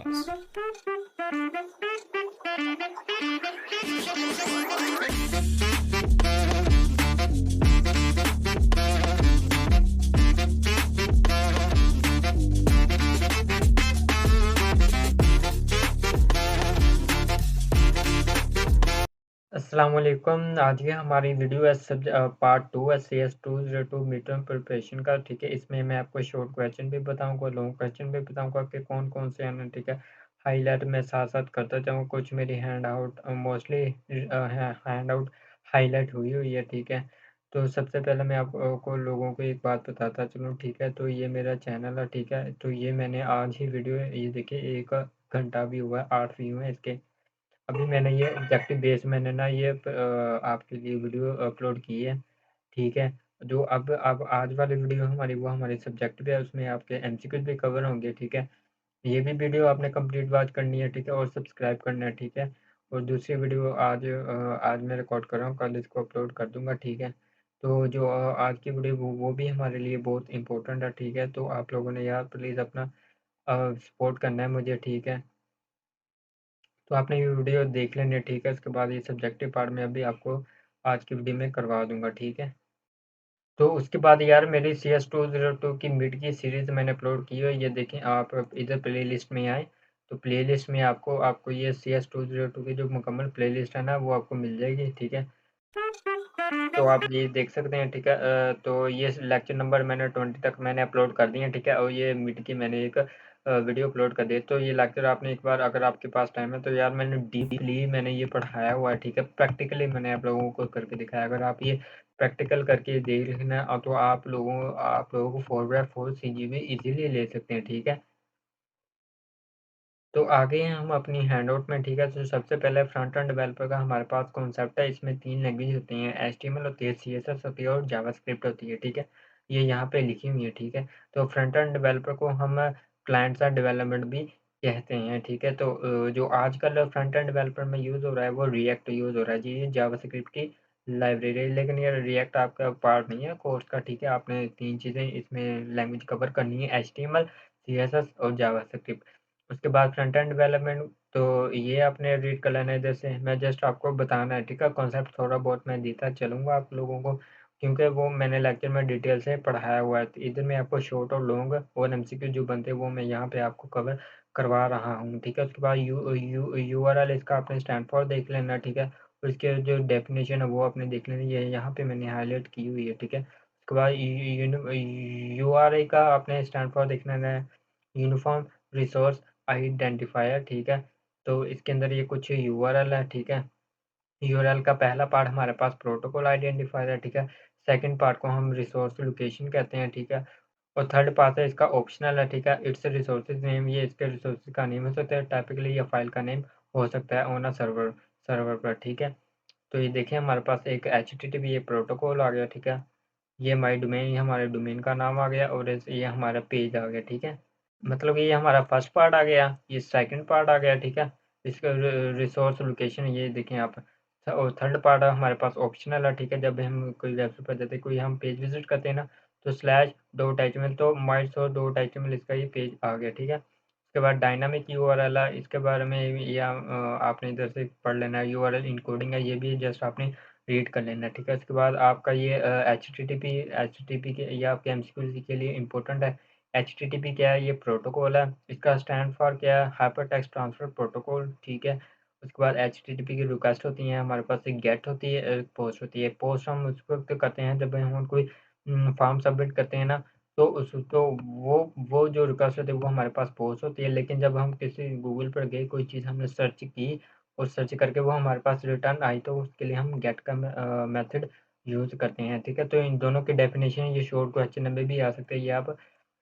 podcast. अस्सलाम वालेकुम। आज की हमारी वीडियो है पार्ट 2 है CS 202 मिड टर्म प्रिपरेशन का। ठीक है, इसमें मैं आपको शॉर्ट क्वेश्चन भी बताऊंगा, लॉन्ग क्वेश्चन भी बताऊंगा कि कौन कौन से आने। ठीक है, हाईलाइट मैं साथ साथ करता जाऊंगा। कुछ मेरी hand out mostly hand out highlight हुई हुई है। ठीक है, तो सबसे पहले मैं आपको लोगों को एक बात बताता चलूँ। ठीक है, तो ये मेरा चैनल है। ठीक है, तो ये मैंने आज ही वीडियो, ये देखिए 1 घंटा भी हुआ है, 8 व्यू है इसके। अभी मैंने ये ऑब्जेक्टिव बेस मैंने ना ये आपके लिए वीडियो अपलोड की है। ठीक है, जो अब आज वाली वीडियो हमारी वो हमारे सब्जेक्ट पे है, उसमें आपके एमसीक्यूज भी कवर होंगे। ठीक है, ये भी वीडियो आपने कंप्लीट वॉच करनी है। ठीक है, और सब्सक्राइब करना है। ठीक है, और दूसरी वीडियो आज मैं रिकॉर्ड कर रहा हूँ, कल इसको अपलोड कर दूंगा। ठीक है, तो जो आज की वीडियो वो भी हमारे लिए बहुत इंपॉर्टेंट है। ठीक है, तो आप लोगों ने यार प्लीज़ अपना सपोर्ट करना है मुझे। ठीक है, तो आपने ये वीडियो देख लेनी है। ठीक है, उसके बाद ये सब्जेक्टिव पार्ट में अभी आपको आज की वीडियो में करवा दूंगा। ठीक है, तो उसके बाद यार मेरी CS202 की मिड की सीरीज़ मैंने अपलोड की है। ये देखें, आप इधर प्ले लिस्ट में आए तो प्ले लिस्ट में आपको आपको ये CS202 की जो मुकम्मल प्ले लिस्ट है ना, वो आपको मिल जाएगी। ठीक है, तो आप ये देख सकते हैं। ठीक है, तो ये लेक्चर नंबर मैंने 20 तक मैंने अपलोड कर दिए हैं। ठीक है, और ये मिड की मैंने एक वीडियो अपलोड कर दी है। तो ये लेक्चर आपने एक बार, अगर आपके पास टाइम है तो यार, मैंने डीपली मैंने ये पढ़ाया हुआ है। ठीक है, प्रैक्टिकली मैंने आप लोगों को करके दिखाया। अगर आप ये प्रैक्टिकल करके देख लेना तो आप लोगों को 4/4 CGPA इजीली ले सकते हैं। ठीक है, तो आगे हैं हम अपनी हैंडआउट में। ठीक है, तो सबसे पहले फ्रंट एंड डेवलपर का हमारे पास कॉन्सेप्ट है। इसमें 3 लैंग्वेज होती हैं, HTML होती है, CSS होती है और जावास्क्रिप्ट होती है। ठीक है, ये यहाँ पे लिखी हुई है। ठीक है, तो फ्रंट एंड डेवलपर को हम क्लाइंट साइड डेवलपमेंट भी कहते हैं। ठीक है, तो जो आजकल फ्रंट एंड डेवलपर में यूज़ हो रहा है वो रिएक्ट यूज़ हो रहा है जी, ये जावास्क्रिप्ट की लाइब्रेरी है, लेकिन ये रिएक्ट आपका पार्ट नहीं है कोर्स का। ठीक है, आपने 3 चीज़ें इसमें लैंग्वेज कवर करनी है, HTML, CSS और जावास्क्रिप्ट। उसके बाद फ्रंट एंड डेवलपमेंट, तो ये आपने रीड कर लेना है। जैसे मैं जस्ट आपको बताना है। ठीक है, कॉन्सेप्ट थोड़ा बहुत मैं देता चलूँगा आप लोगों को, क्योंकि वो मैंने लेक्चर में डिटेल से पढ़ाया हुआ है। तो इधर मैं आपको शॉर्ट और लॉन्ग और एमसीक्यू जो बनते हैं वो मैं यहाँ पे आपको कवर करवा रहा हूँ। ठीक है, उसके बाद यूआरएल इसका आपने स्टैंड फॉर देख लेना। ठीक है, उसके जो डेफिनेशन है वो आपने देख लेनी है, यहाँ पे मैंने हाईलाइट की हुई है। ठीक है, उसके बाद यूआरए का आपने स्टैंड फॉर देख लेना है, यूनिफॉर्म रिसोर्स आइडेंटिफायर। ठीक है, तो इसके अंदर ये कुछ यूआरएल है। ठीक है, यूआरएल का पहला पार्ट हमारे पास प्रोटोकॉल आइडेंटिफायर है। ठीक है, सेकंड पार्ट को हम रिसोर्स लोकेशन कहते हैं। ठीक है, और थर्ड पार्ट है इसका ऑप्शनल है। ठीक है, इट्स रिसोर्सेज नेम, ये इसके रिसोर्सेज का नेम हो सकता है, टाइपिकली ये फाइल का नेम हो सकता है ऑन अ सर्वर सर्वर पर। ठीक है, तो ये देखिए हमारे पास एक HTTP ये प्रोटोकॉल आ गया। ठीक है, ये माई डोमेन, ये हमारे डोमेन का नाम आ गया, और ये हमारा पेज आ गया। ठीक है, मतलब ये हमारा फर्स्ट पार्ट आ गया, ये सेकंड पार्ट आ गया। ठीक है, इसका रिसोर्स लोकेशन ये देखें आप। और थर्ड पार्ट हमारे पास ऑप्शनल है। ठीक है, जब हम कोई वेबसाइट पर जाते हैं, कोई हम पेज विजिट करते हैं ना, तो /.html, तो my_.html इसका ये पेज आ गया। ठीक है, उसके बाद डायनामिक यूआरएल है, इसके बारे में या आपने इधर से पढ़ लेना है। यूआरएल इनकोडिंग है, ये भी जस्ट आपने रीड कर लेना है। ठीक है, उसके बाद आपका ये एच टी टी पी के, ये आपके एमसीक्यू के लिए इंपॉर्टेंट है। HTTP क्या है? ये प्रोटोकॉल है, इसका स्टैंड फॉर क्या है? Hyper text transfer protocol. ठीक है, उसके बाद HTTP की रिक्वेस्ट होती है, हमारे पास एक गेट होती है, एक पोस्ट होती है। पोस्ट हम उस वक्त करते हैं जब हम कोई फॉर्म सबमिट करते हैं ना, तो वो जो रिक्वेस्ट होती है वो हमारे पास पोस्ट होती है। लेकिन जब हम किसी गूगल पर गए, कोई चीज़ हमने सर्च की और सर्च करके वो हमारे पास रिटर्न आई, तो उसके लिए हम गेट का मेथड यूज़ करते हैं। ठीक है, तो इन दोनों की डेफिनेशन ये शॉर्ट क्वेश्चन में भी आ सकते हैं, ये आप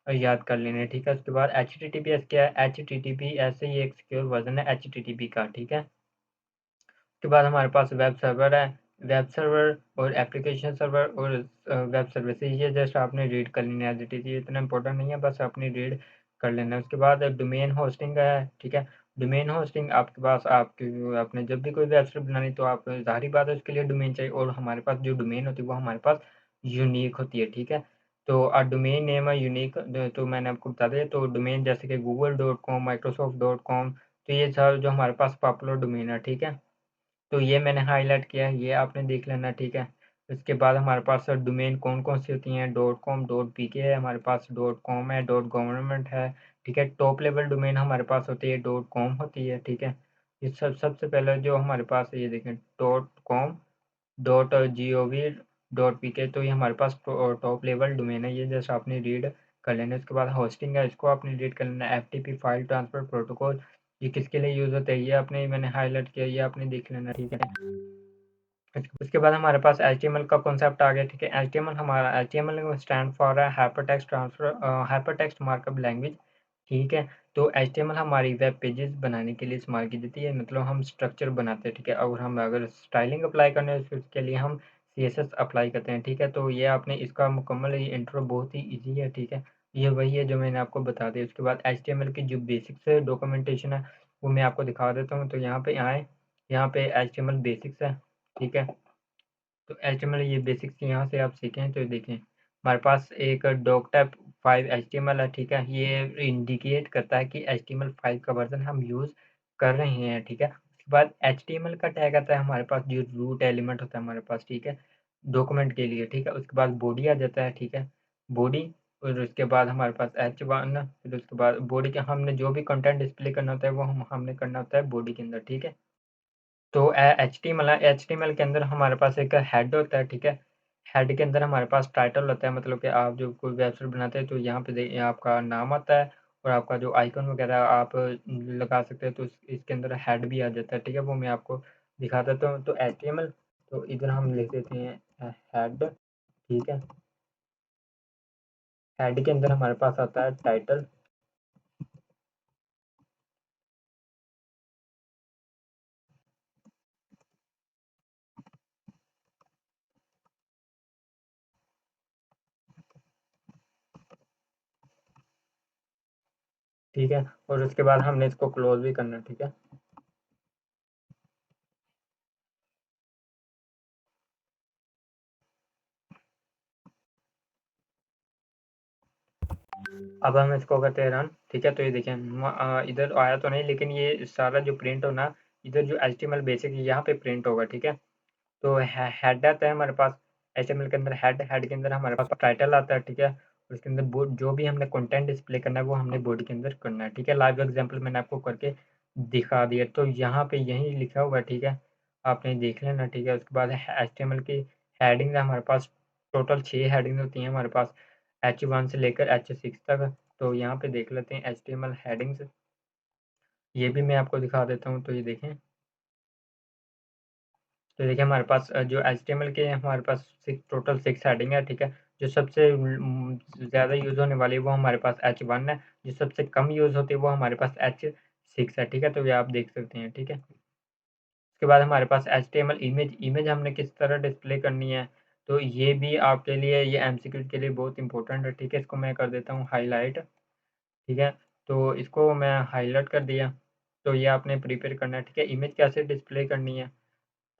याद कर लेना है। ठीक है, उसके बाद HTTPS क्या है? HTTPS ये एक सिक्योर वर्जन है HTTP का। ठीक है, उसके बाद हमारे पास वेब सर्वर है, वेब सर्वर और एप्लीकेशन सर्वर और वेब सर्विसेज, ये जस्ट आपने रीड कर लेना है एज इट इज़, ये इतना इंपॉर्टेंट नहीं है, बस आपने रीड कर लेना है। उसके बाद डोमेन होस्टिंग है। ठीक है, डोमेन होस्टिंग आपके पास, आपके आपने जब भी कोई वेबसाइट बनानी तो आप ज़ाहिर बात है उसके लिए डोमेन चाहिए, और हमारे पास जो डोमेन होती है वो हमारे पास यूनिक होती है। ठीक है, तो डोमेन नेम यूनिक तो मैंने आपको बता दिया, तो डोमेन जैसे कि google.com, microsoft.com, तो ये सब जो हमारे पास पॉपुलर डोमेन है, ठीक है? तो ये मैंने हाइलाइट किया है, ये आपने देख लेना, ठीक है? उसके बाद हमारे पास डोमेन कौन-कौन सी होती हैं, .com, .pk है, हमारे पास .com है, .government है, ठीक है? टॉप लेवल डोमेन हमारे पास होती है, .com होती है, ठीक है? ये सबसे पहले जो हमारे पास है, ये देखें .com, .gov, .pk, तो ये हमारे पास टॉप लेवल डोमेन है, ये जैसे आपने रीड कर लेना। उसके बाद होस्टिंग है, इसको आपने रीड कर लेना। एफटीपी फाइल ट्रांसफर प्रोटोकॉल, ये किसके लिए यूज़ होता है, ये आपने मैंने हाईलाइट किया, ये आपने देख लेना, ठीक है? उसके बाद हमारे पास एचटीएमएल का कॉन्सेप्ट आ गया, ठीक है? HTML stand for hypertext transfer hypertext markup language, ठीक है? तो एचटीएमएल हमारी वेब पेजेस बनाने के लिए इस्तेमाल की जाती है, मतलब हम स्ट्रक्चर बनाते हैं, ठीक है? और हम अगर स्टाइलिंग अप्लाई करना है उसके लिए हम सीएसएस अप्लाई करते हैं, ठीक है? तो ये आपने इसका मुकम्मल ये इंट्रो बहुत ही ईजी है, ठीक है? ये वही है जो मैंने आपको बता दिया। उसके बाद एचटीएमएल की जो बेसिक्स डॉक्यूमेंटेशन है वो मैं आपको दिखा देता हूँ। तो यहाँ पे आएँ, यहाँ पे एचटीएमएल बेसिक्स है, ठीक है? तो एचटीएमएल ये बेसिक्स यहाँ से आप सीखें तो देखें, हमारे पास एक डॉक टाइप 5 एचटीएमएल है, ठीक है? ये इंडिकेट करता है कि एचटीएमएल 5 का वर्ज़न हम यूज़ कर रहे हैं, ठीक है? उसके बाद एचटीएमएल का टैग आता है हमारे पास, जो रूट एलिमेंट होता है हमारे पास, ठीक है? डॉक्यूमेंट के लिए, ठीक है? उसके बाद बॉडी आ जाता है, ठीक है? बॉडी, और उसके बाद हमारे पास h1, फिर उसके बाद बॉडी के हमने जो भी कंटेंट डिस्प्ले करना होता है वो हमने करना होता है बॉडी के अंदर, ठीक है? तो एचटीएमएल है, एचटीएमएल के अंदर हमारे पास एक हेड होता है, ठीक है? हेड के अंदर हमारे पास टाइटल होता है, मतलब कि आप जो कोई वेबसाइट बनाते हैं तो यहाँ पे देखिए आपका नाम आता है और आपका जो आइकन वगैरह आप लगा सकते हैं, तो इसके अंदर हेड भी आ जाता है, ठीक है? वो मैं आपको दिखा देता हूँ। तो एचटीएमएल, तो इधर हम लिख देते हैं हेड, ठीक है? हेड के अंदर हमारे पास आता है टाइटल, ठीक है? और उसके बाद हमने इसको क्लोज भी करना है, ठीक है? अब हम इसको करते हैं रन, ठीक है? तो ये देखें इधर आया तो नहीं, लेकिन ये सारा जो प्रिंट होना, इधर जो एचटीएमएल बेसिक यहाँ पे प्रिंट होगा, ठीक है? तो हेड आता है हमारे पास, एचटीएमएल के अंदर हेड के अंदर हमारे पास टाइटल आता है, ठीक है? और उसके अंदर जो भी हमने कंटेंट डिस्प्ले करना है वो हमने बॉडी के अंदर करना है, ठीक है? लाइव एग्जांपल मैंने आपको करके दिखा दिया, तो यहाँ पे यही लिखा हुआ है, ठीक है? आपने देख लेना, ठीक है? उसके बाद एचटीएमएल की हेडिंग है हमारे पास, टोटल 6 हेडिंग होती हैं हमारे पास, H1 से लेकर H6 तक। तो यहाँ पे देख लेते हैं एचटीएमएल हेडिंग्स, ये भी मैं आपको दिखा देता हूँ। तो ये देखें, तो देखिए हमारे पास जो एचटीएमएल के हमारे पास टोटल 6 हेडिंग है, ठीक है? जो सबसे ज़्यादा यूज़ होने वाली है वो हमारे पास H1 है, जो सबसे कम यूज़ होती है वो हमारे पास H6 है, ठीक है? तो ये आप देख सकते हैं, ठीक है? उसके बाद हमारे पास एचटीएमएल इमेज हमने किस तरह डिस्प्ले करनी है, तो ये भी आपके लिए, ये एमसीक्यू के लिए बहुत इंपॉर्टेंट है, ठीक है? इसको मैं कर देता हूँ हाइलाइट, ठीक है? तो इसको मैं हाइलाइट कर दिया, तो ये आपने प्रिपेयर करना है, ठीक है? इमेज कैसे डिस्प्ले करनी है,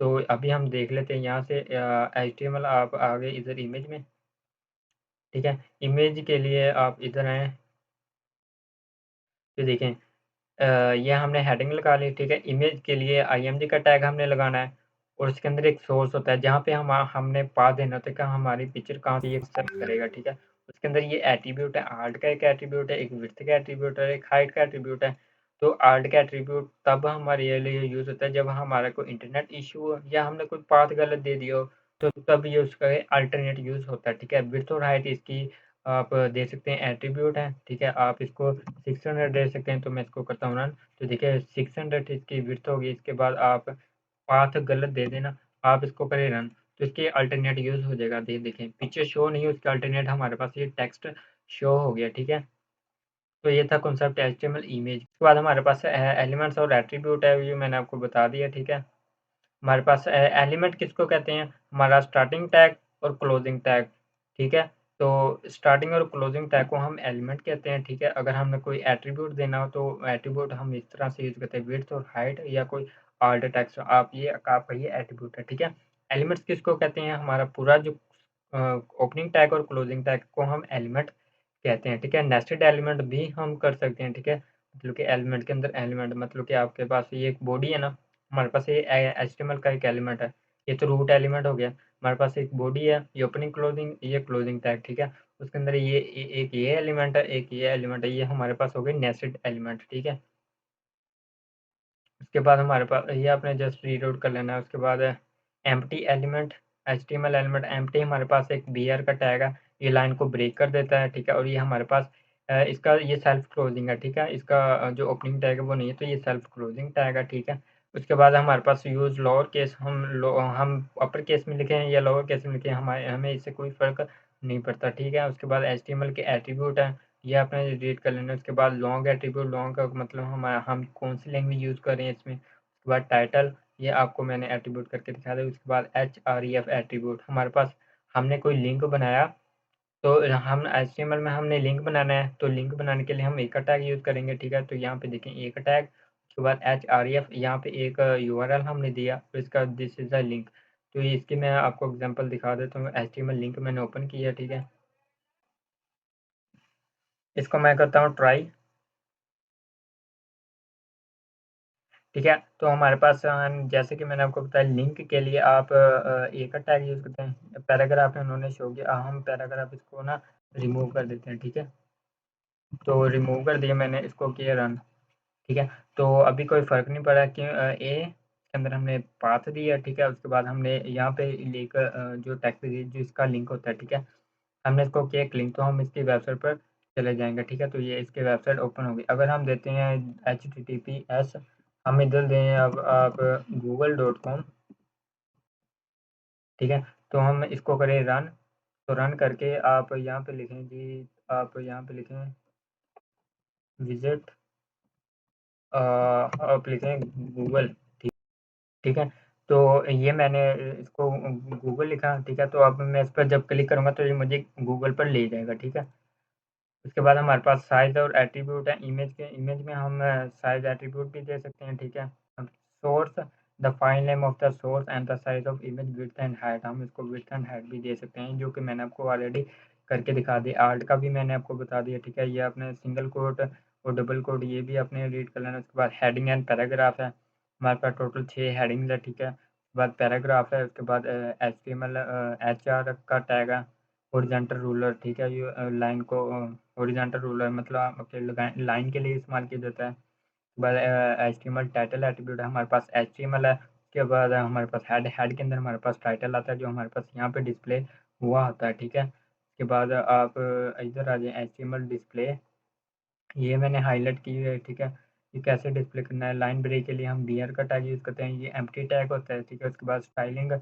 तो अभी हम देख लेते हैं यहाँ से एचटीएमएल आप आ गए इधर इमेज में, ठीक है? इमेज के लिए आप इधर आएँ, तो देखें ये हमने हेडिंग लगा ली, ठीक है? इमेज के लिए आईएमजी का टैग हमने लगाना है और उसके अंदर एक सोर्स होता है जहाँ पे हमने पाथ देना होता है कि हमारी पिक्चर कहाँ से ये सर्च करेगा, ठीक है? उसके अंदर ये एट्रीब्यूट है, आर्ट का एक एट्रीब्यूट है, एक विड्थ का एट्रीब्यूट है, एक हाइट का एट्रीब्यूट है। तो आर्ट का एट्रीब्यूट तब हमारे लिए यूज़ होता है जब हमारा कोई इंटरनेट इश्यू हो या हमने कोई पाथ गलत दे दिया हो, तो तब ये उसका अल्टरनेट यूज़ होता है, ठीक है? विड्थ और हाइट इसकी आप दे सकते हैं, एट्रीब्यूट है, ठीक है? आप इसको 600 दे सकते हैं, तो मैं इसको करता हूँ रन। तो देखिए 600 इसकी विड्थ होगी, इसके बाद आप पाथ गलत दे देना, आप इसको करें रन, तो इसके अल्टरनेट यूज़ हो जाएगा। देखें पिक्चर शो नहीं है, उसका अल्टरनेट हमारे पास ये टेक्स्ट शो हो गया, ठीक है? तो ये था कॉन्सेप्ट एचटीएमएल इमेज। उसके बाद हमारे पास एलिमेंट्स और एट्रीब्यूट है, ये मैंने आपको बता दिया, ठीक है? हमारे पास एलिमेंट किसको कहते हैं? हमारा स्टार्टिंग टैग और क्लोजिंग टैग, ठीक है? तो स्टार्टिंग और क्लोजिंग टैग को हम एलिमेंट कहते हैं, ठीक है? अगर हमें कोई एट्रीब्यूट देना हो तो एट्रीब्यूट हम इस तरह से यूज़ करते हैं, विड्थ और हाइट या कोई आल्ट टेक्स्ट, आप ये आपका ये एट्रीब्यूट है, ठीक है? एलिमेंट्स किसको कहते हैं? हमारा पूरा जो ओपनिंग टैग और क्लोजिंग टैग को हम एलिमेंट कहते हैं, ठीक है? नेस्टेड एलिमेंट भी हम कर सकते हैं, ठीक है? मतलब कि एलिमेंट के अंदर एलिमेंट, मतलब कि आपके पास ये एक बॉडी है ना, हमारे पास ये एचटीएमएल का एक एलिमेंट है, ये तो रूट एलिमेंट हो गया। हमारे पास एक बॉडी है, ये ओपनिंग क्लोजिंग, ये क्लोजिंग टैग, ठीक है? उसके अंदर एक ये एलिमेंट है, एक ये एलिमेंट है, ये हमारे पास हो गए नेस्टेड एलिमेंट, ठीक है? उसके बाद हमारे पास ये आपने जस्ट रीड आउट कर लेना है। उसके बाद empty element, HTML element empty, हमारे पास एक बीआर का टैग है, ये लाइन को ब्रेक कर देता है, ठीक है? और ये हमारे पास इसका ये सेल्फ क्लोजिंग है, ठीक है? इसका जो ओपनिंग टैग है वो नहीं है, तो ये सेल्फ क्लोजिंग टैग है, ठीक है? उसके बाद हमारे पास यूज लोअर केस, हम अपर केस में लिखें या लोअर केस में लिखें, हमें इससे कोई फ़र्क नहीं पड़ता, ठीक है? उसके बाद एचटीएमएल के एट्रीब्यूट हैं, ये आपने रीड कर लेना है। उसके बाद लॉन्ग एट्रीब्यूट, लॉन्ग का मतलब हम कौन सी लैंग्वेज यूज़ कर रहे हैं इसमें। उसके बाद टाइटल, ये आपको मैंने एट्रीब्यूट करके दिखा दिया। उसके बाद एचआरईएफ एट्रीब्यूट, हमारे पास हमने कोई लिंक बनाया, तो हम एचटीएमएल में हमने लिंक बनाना है, तो लिंक बनाने के लिए हम एक टैग यूज़ करेंगे, ठीक है? तो यहाँ पे देखें एक टैग, उसके बाद एचआरईएफ, यहाँ पे एक यूआरएल हमने दिया, तो इसका दिस इज़ अ लिंक। तो ये इसकी मैं आपको एग्जांपल दिखा देता हूँ। एचटीएमएल लिंक मैंने ओपन किया, ठीक है? इसको मैं करता हूँ ट्राई, ठीक है? तो हमारे पास जैसे कि मैंने आपको बताया, लिंक के लिए आप एक टैग यूज़ करते हैं। पैराग्राफ है, उन्होंने शो किया, हम पैराग्राफ इसको ना रिमूव कर देते हैं, ठीक है? तो रिमूव कर दिया मैंने, इसको किया रन, ठीक है? तो अभी कोई फ़र्क नहीं पड़ा कि ए के अंदर हमने पाथ दिया, ठीक है? उसके बाद हमने यहाँ पे लिंक जो टेक्स्ट जो इसका लिंक होता है, ठीक है? हमने इसको किया क्लिक, तो हम इसकी वेबसाइट पर चले जाएँगे, ठीक है? तो ये इसकी वेबसाइट ओपन होगी। अगर हम देते हैं https, हम इधर दें अब आप google.com, ठीक है? तो हम इसको करें रन, तो रन करके आप यहाँ पे लिखें जी, आप यहाँ पे लिखें विज़िट, आप लिखें गूगल, ठीक है? तो ये मैंने इसको गूगल लिखा, ठीक है? तो अब मैं इस पर जब क्लिक करूँगा तो ये मुझे गूगल पर ले जाएगा, ठीक है? उसके बाद हमारे पास साइज़ और एट्रीब्यूट है इमेज के। इमेज में हम साइज़ एट्रीब्यूट भी दे सकते हैं, ठीक है? अब source, the file name of the source and the size of image, width and height, हम इसको विड्थ एंड हाइट भी दे सकते हैं, जो कि मैंने आपको ऑलरेडी करके दिखा दिया। आर्ट का भी मैंने आपको बता दिया, ठीक है? ये आपने सिंगल कोट और डबल कोट ये भी आपने रीड कर लेना। उसके बाद हेडिंग एंड पैराग्राफ है, हमारे पास टोटल 6 हेडिंग्स है, ठीक है? उसके बाद पैराग्राफ है, उसके बाद एचटीएमएल एचआर का टैग है, हॉरिज़ॉन्टल रूलर, ठीक है? ये लाइन को हॉरिज़ॉन्टल रूलर मतलब आपके लाइन के लिए इस्तेमाल किया जाता है। उसके बाद एचटीएमएल टाइटल एट्रीब्यूट है, हमारे पास एचटीएमएल है। उसके बाद हमारे पास हेड, हेड के अंदर हमारे पास टाइटल आता है, जो हमारे पास यहाँ पे डिस्प्ले हुआ होता है, ठीक है? उसके बाद आप इधर आ जाएँ, एचटीएमएल डिस्प्ले, ये मैंने हाइलाइट की है, ठीक है? ये कैसे डिस्प्ले करना है, लाइन ब्रेक के लिए हम बीआर का टैग यूज़ करते हैं, ये एम्प्टी टैग होता है, ठीक है? उसके बाद स्टाइलिंग,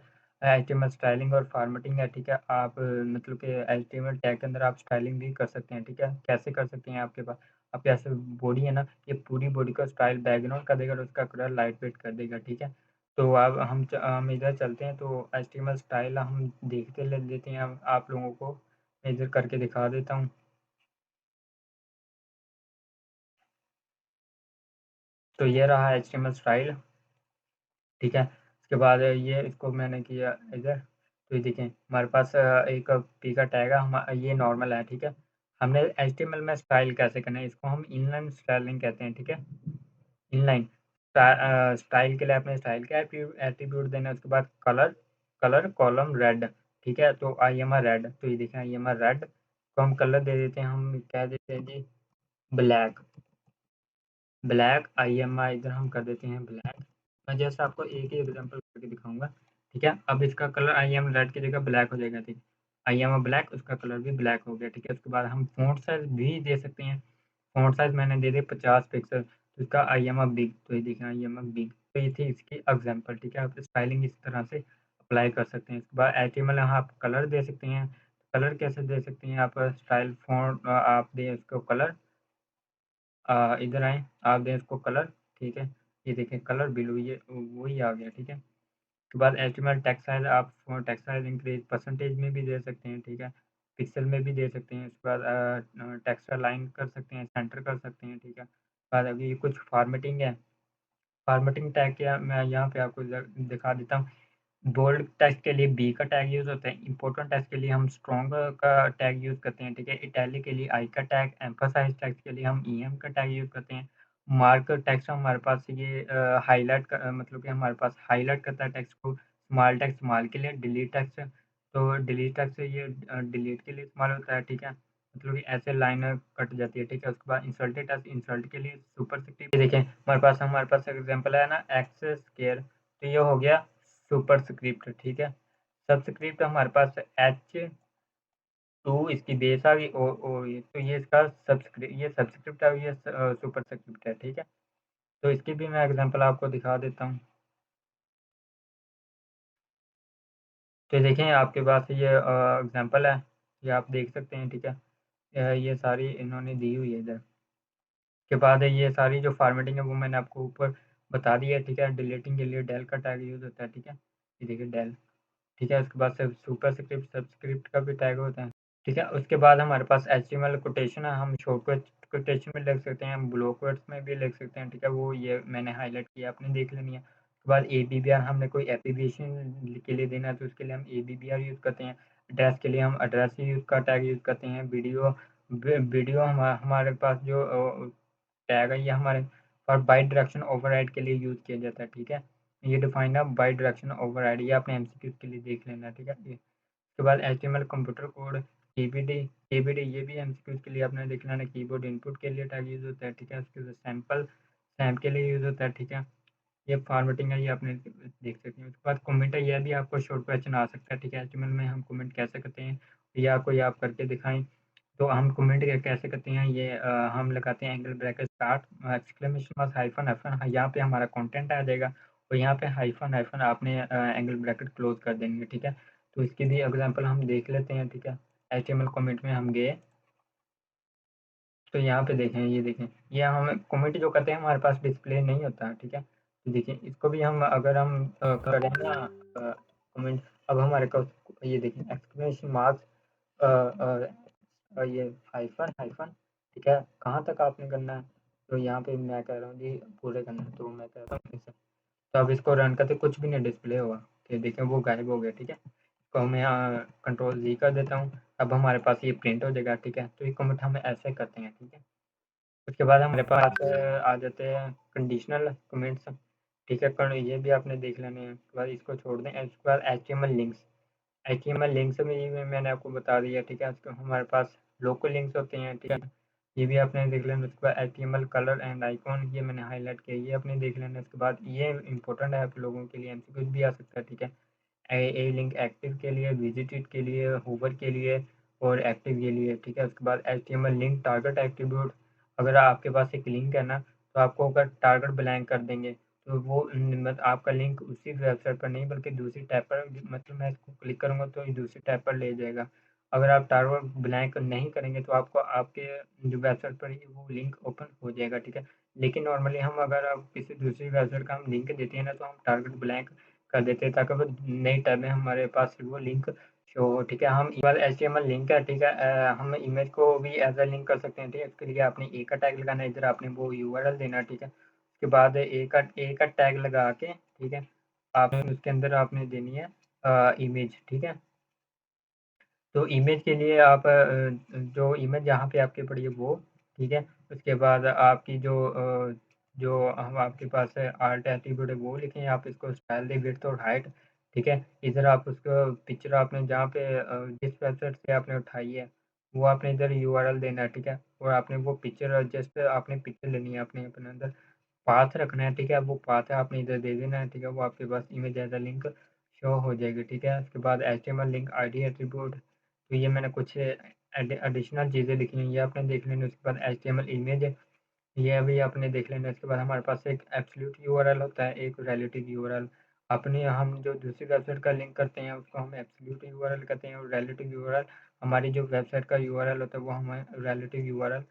एचटीएमएल स्टाइलिंग और फॉर्मेटिंग है, ठीक है? आप मतलब कि एचटीएमएल टैग के अंदर आप स्टाइलिंग भी कर सकते हैं, ठीक है? कैसे कर सकते हैं, आपके पास आपके ऐसे बॉडी है ना, ये पूरी बॉडी को स्टाइल बैकग्राउंड कर देगा और उसका कलर लाइट वेट कर देगा, ठीक है? तो अब हम इधर चलते हैं, तो एचटीएमएल स्टाइल हम देखते ले लेते हैं, आप लोगों को मैं इधर करके दिखा देता हूँ। तो ये रहा एचटीएमएल स्टाइल, ठीक है? उसके बाद ये इसको मैंने किया इधर, तो ये देखें हमारे पास एक पी का टैग है, ये नॉर्मल है, ठीक है? हमने एचटीएमएल में स्टाइल कैसे करना है, इसको हम इनलाइन स्टाइलिंग कहते हैं, ठीक है? इनलाइन स्टाइल के लिए आपने स्टाइल का एट्रीब्यूट देना है। उसके बाद कलर, कलर कॉलम रेड, ठीक है? तो आई एम अ रेड, तो ये देखें आई एम अ रेड को हम कलर दे देते हैं, हम कह देते हैं जी ब्लैक, ब्लैक आईएमआई इधर हम कर देते हैं ब्लैक। मैं जैसे आपको एक ही एग्जांपल करके दिखाऊँगा, ठीक है? अब इसका कलर आई एम रेड की जगह ब्लैक हो जाएगा, ठीक है? आई एम ब्लैक, उसका कलर भी ब्लैक हो गया, ठीक है? उसके बाद हम फ़ॉन्ट साइज़ भी दे सकते हैं। फ़ॉन्ट साइज़ मैंने दे दिया 50 पिक्सल, तो इसका आई एम बिग, तो ये देखें आई एम बिग। तो ये थी इसकी एग्ज़ाम्पल, ठीक है? आप स्टाइलिंग इस तरह से अप्लाई कर सकते हैं। इसके बाद एचटीएमएल यहाँ आप कलर दे सकते हैं। कलर कैसे दे सकते हैं आप, स्टाइल फ़ॉन्ट आप दें इसको कलर, इधर आएँ, आप दें इसको कलर, ठीक है? ये देखें कलर ब्लू, ये वही आ गया, ठीक है? उसके बाद एचटीएमएल टेक्स्ट साइज़, आप टेक्स्ट साइज़ इंक्रीज़ परसेंटेज में भी दे सकते हैं, ठीक है? पिक्सल में भी दे सकते हैं। उसके बाद टेक्स्ट अलाइन कर सकते हैं, सेंटर कर सकते हैं, ठीक है? बाद अभी कुछ फॉर्मेटिंग है। फॉर्मेटिंग टैग क्या मैं यहाँ पे आपको दिखा देता हूँ। बोल्ड टेक्स्ट के लिए बी का टैग यूज़ होता है, इम्पोर्टेंट टेक्स्ट के लिए हम स्ट्रॉन्ग का टैग यूज़ करते हैं, ठीक है? इटैलिक के लिए आई का टैग, एम्फसाइज़ टेक्स्ट के लिए हम ईएम का टैग यूज़ करते हैं। मार्क टेक्स्ट हमारे पास ये हाइलाइट मतलब कि हमारे पास हाइलाइट करता है टेक्स्ट को, स्मॉल टेक्स्ट स्मॉल के लिए, डिलीट टेक्स्ट तो डिलीट टेक्स्ट ये डिलीट के लिए इस्तेमाल होता है, ठीक है? मतलब कि ऐसे लाइन कट जाती है, ठीक है? उसके बाद इंसल्टेड टेक्स्ट इंसल्ट के लिए सुपरस्क्रिप्ट ये देखें हमारे पास एग्ज़ाम्पल है ना एक्स स्क्वायर तो ये हो गया सुपरस्क्रिप्ट, ठीक है? सबस्क्रिप्ट हमारे पास H2 इसकी बेस आ गई ओ ये तो ये इसका ये सबस्क्रिप्ट है और ये सुपरस्क्रिप्ट है, ठीक है? तो इसकी भी मैं एग्ज़ाम्पल आपको दिखा देता हूँ। तो देखें आपके पास ये एग्ज़ाम्पल है, ये आप देख सकते हैं, ठीक है? ये सारी इन्होंने दी हुई है इधर। के बाद है ये सारी जो फ़ॉर्मेटिंग है वो मैंने आपको ऊपर बता दी है, ठीक है? डिलीटिंग के लिए डेल का टैग यूज़ होता है, ठीक है? ये देखिए डेल, ठीक है? उसके बाद से सुपरस्क्रिप्ट, सबस्क्रिप्ट का भी टैग होता है। ठीक है, उसके बाद हमारे पास एचटीएमएल कोटेशन है, हम शॉर्टकट कोटेशन में लिख सकते हैं, हम ब्लॉक वर्ड्स में भी लिख सकते हैं, ठीक है? वो ये मैंने हाइलाइट किया, आपने देख लेनी है। उसके बाद एबीबीआर हमने कोई एप्रीविएशन के लिए देना है, तो उसके लिए हम एबीबीआर यूज़ करते हैं। एड्रेस के लिए हम एड्रेस यूज़ का टैग यूज़ करते हैं। वीडियो हमारे पास जो टैग है, ये हमारे और बाई डायरेक्शन ओवरराइड के लिए यूज़ किया जाता है, ठीक है? ये डिफाइन है बाई डायरेक्शन ओवरराइड, ये आपने एमसीक्यूज़ के लिए देख लेना है, ठीक है? उसके बाद HTML computer code KBD KBD ये भी एमसीक्यूज़ के लिए आपने देखना है, कीबोर्ड इनपुट के लिए टैग यूज़ होता है, ठीक है? उसके बाद सैम्प के लिए यूज़ होता है, ठीक है? ये फॉर्मेटिंग है, ये आपने देख सकते हैं। उसके बाद कमेंट है, ये भी आपको शॉर्ट क्वेश्चन आ सकता है, ठीक है? एचटीएमएल में हम कमेंट कैसे करते हैं या कोई आप करके दिखाएँ, तो हम कमेंट कैसे करते हैं ये हम लगाते हैं angle bracket start exclamation mark hyphen hyphen यहाँ पे हमारा कंटेंट आ जाएगा और यहाँ पे हाइफ़न हाइफ़न आपने एंगल ब्रैकेट क्लोज़ कर देंगे, ठीक है? तो इसकी भी एग्ज़ाम्पल हम देख लेते हैं, ठीक है? एचटीएमएल कमेंट में हम गए, तो यहाँ पे देखें, ये देखें, ये हम कमेंट जो करते हैं हमारे पास डिस्प्ले नहीं होता है, ठीक है? तो देखिए इसको भी हम अगर हम करें ना कमेंट अब हमारे को ये देखें एक्सक्लेमेशन मार्क अ ये हाइफ़न हाइफ़न ठीक है, कहाँ तक आपने करना है? तो यहाँ पे मैं कह रहा हूँ जी पूरे करना है, तो मैं कहता हूँ इसे तो अब इसको रन करते कुछ भी नहीं डिस्प्ले हुआ, ये देखें वो गायब हो गया, ठीक है? तो मैं यहाँ कंट्रोल जी कर देता हूँ, अब हमारे पास ये प्रिंट हो जाएगा, ठीक है? तो ये कमेंट हम ऐसे करते हैं, ठीक है? उसके बाद हमारे पास आ जाते हैं कंडीशनल कमेंट्स, ठीक है? ये भी आपने देख लेने हैं, उसके बाद इसको छोड़ दें, उसके बाद एचटीएमएल लिंक्स में ये मैंने आपको बता दिया, ठीक है? उसके हमारे पास लोकल लिंक्स होते हैं, ठीक है? ये भी आपने देख लेना, उसके बाद एचटीएमएल कलर एंड आइकॉन ये मैंने हाईलाइट किया, ये आपने देख लेना, उसके बाद ये इंपॉर्टेंट है आप लोगों के लिए, एमसीक्यूज भी आ सकता है, ठीक है? ए लिंक एक्टिव के लिए, विजिटेड के लिए, होवर के लिए और एक्टिव के लिए, ठीक है? उसके बाद एचटीएमएल लिंक टारगेट एट्रीब्यूट अगर आपके पास एक लिंक है ना, तो आपको अगर टारगेट ब्लैंक कर देंगे, तो वो मत आपका लिंक उसी वेबसाइट पर नहीं बल्कि दूसरी टैब पर मतलब मैं इसको क्लिक करूँगा तो ये दूसरी टैब पर ले जाएगा। अगर आप टारगेट ब्लैंक नहीं करेंगे तो आपको आपके जो वेबसाइट पर ही वो लिंक ओपन हो जाएगा, ठीक है? लेकिन नॉर्मली हम अगर आप किसी दूसरी वेबसाइट का हम लिंक देते हैं ना, तो हम टारगेट ब्लैंक कर देते हैं ताकि वो नई टैब में हमारे पास वो लिंक शो हो, ठीक है? हम बार एचटीएमएल लिंक है, ठीक है? हम इमेज को भी एज़ अ लिंक कर सकते हैं, ठीक है? उसके लिए आपने ए का टैग लगाना है, इधर आपने वो यूआरएल देना है, ठीक है? उसके बाद ए का टैग लगा के, ठीक है? आपने उसके अंदर आपने देनी है इमेज, ठीक है? तो इमेज के लिए आप जो इमेज जहाँ पे आपकी पड़ी है वो, ठीक है? उसके बाद आपकी जो हम आपके पास है आर्ट एट्रीब्यूट है वो लिखें, आप इसको स्टाइल दें विड्थ और हाइट, ठीक है? इधर आप उसको पिक्चर आपने जहाँ पे जिस वेबसाइट से आपने उठाई है, वो आपने इधर यूआरएल देना है, ठीक है? और आपने वो पिक्चर जस्ट आपने पिक्चर लेनी है अपने अंदर पाथ रखना है, ठीक है? वो पाथ है आपने इधर दे देना है, ठीक है? वो आपके पास image as a link show हो जाएगी, ठीक है? उसके बाद एचटीएमएल लिंक आईडी एट्रीब्यूट तो ये मैंने कुछ एडिशनल चीज़ें लिखी हैं, ये आपने देख लेनी है। उसके बाद एचटीएमएल इमेज ये अभी आपने देख लेना है। उसके बाद हमारे पास एक एब्सोल्यूट यूआरएल होता है, एक रिलेटिव यूआरएल। अपने हम जो दूसरी वेबसाइट का लिंक करते हैं, उसको हम एब्सोल्यूट यूआरएल कहते हैं और रिलेटिव यूआरएल हमारी जो वेबसाइट का यूआरएल होता है, वो हमें रिलेटिव यूआरएल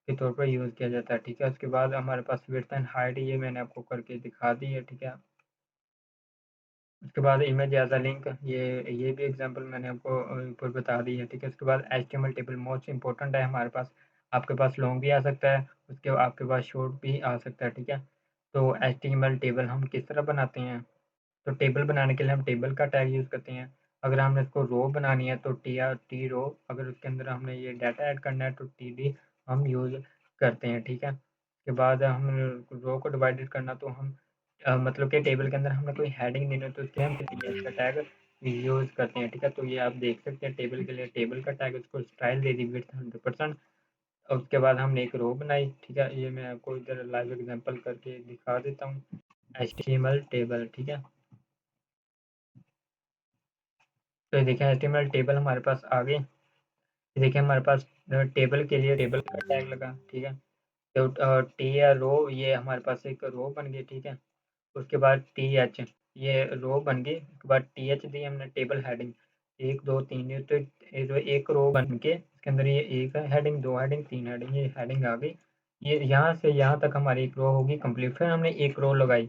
के तौर पर यूज़ किया जाता है, ठीक है? उसके बाद हमारे पास विड्थ एंड हाइट ये मैंने आपको करके दिखा दी है, ठीक है? उसके बाद इमेज एज़ अ लिंक ये भी एग्ज़ाम्पल मैंने आपको ऊपर बता दी है, ठीक है? उसके बाद एचटीएमएल टेबल मोस्ट इम्पोर्टेंट है हमारे पास। आपके पास लॉन्ग भी आ सकता है, उसके आपके पास शॉर्ट भी आ सकता है, ठीक है? तो एचटीएमएल टेबल हम किस तरह बनाते हैं? तो टेबल बनाने के लिए हम टेबल का टैग यूज़ करते हैं। अगर हमने इसको रो बनानी है तो टी रो, अगर उसके अंदर हमने ये डाटा ऐड करना है तो टीडी हम यूज़ करते हैं, ठीक है। उसके बाद हम रो को डिवाइडेड करना तो हम मतलब कि टेबल के अंदर हमने कोई हेडिंग देनी हो तो उसके लिए हम टीएस का टैग यूज़ करते हैं, ठीक है। तो ये आप देख सकते हैं टेबल के लिए टेबल का टैग, उसको स्टाइल दे दी विड्थ 100%। और उसके बाद हमने एक रो बनाई, ठीक है। ये मैं आपको इधर लाइव एग्जांपल करके दिखा देता हूँ। एचटीएमएल टेबल, ठीक है। तो ये देखें एचटीएमएल टेबल हमारे पास आ गए। ये देखिए हमारे पास टेबल के लिए टेबल का टैग लगा, ठीक है। तो टी या रो, ये हमारे पास एक रो बन गई, ठीक है। उसके बाद टी एच, ये रो बन गई। उसके बाद टी एच दी हमने टेबल हेडिंग 1 2 3, ये तो ये जो एक रो बन के इसके अंदर ये एक हेडिंग, 2 हेडिंग, 3 हेडिंग, ये हेडिंग आ गई। ये यहाँ से यहाँ तक हमारी एक रो होगी कंप्लीट। फिर हमने एक रो लगाई,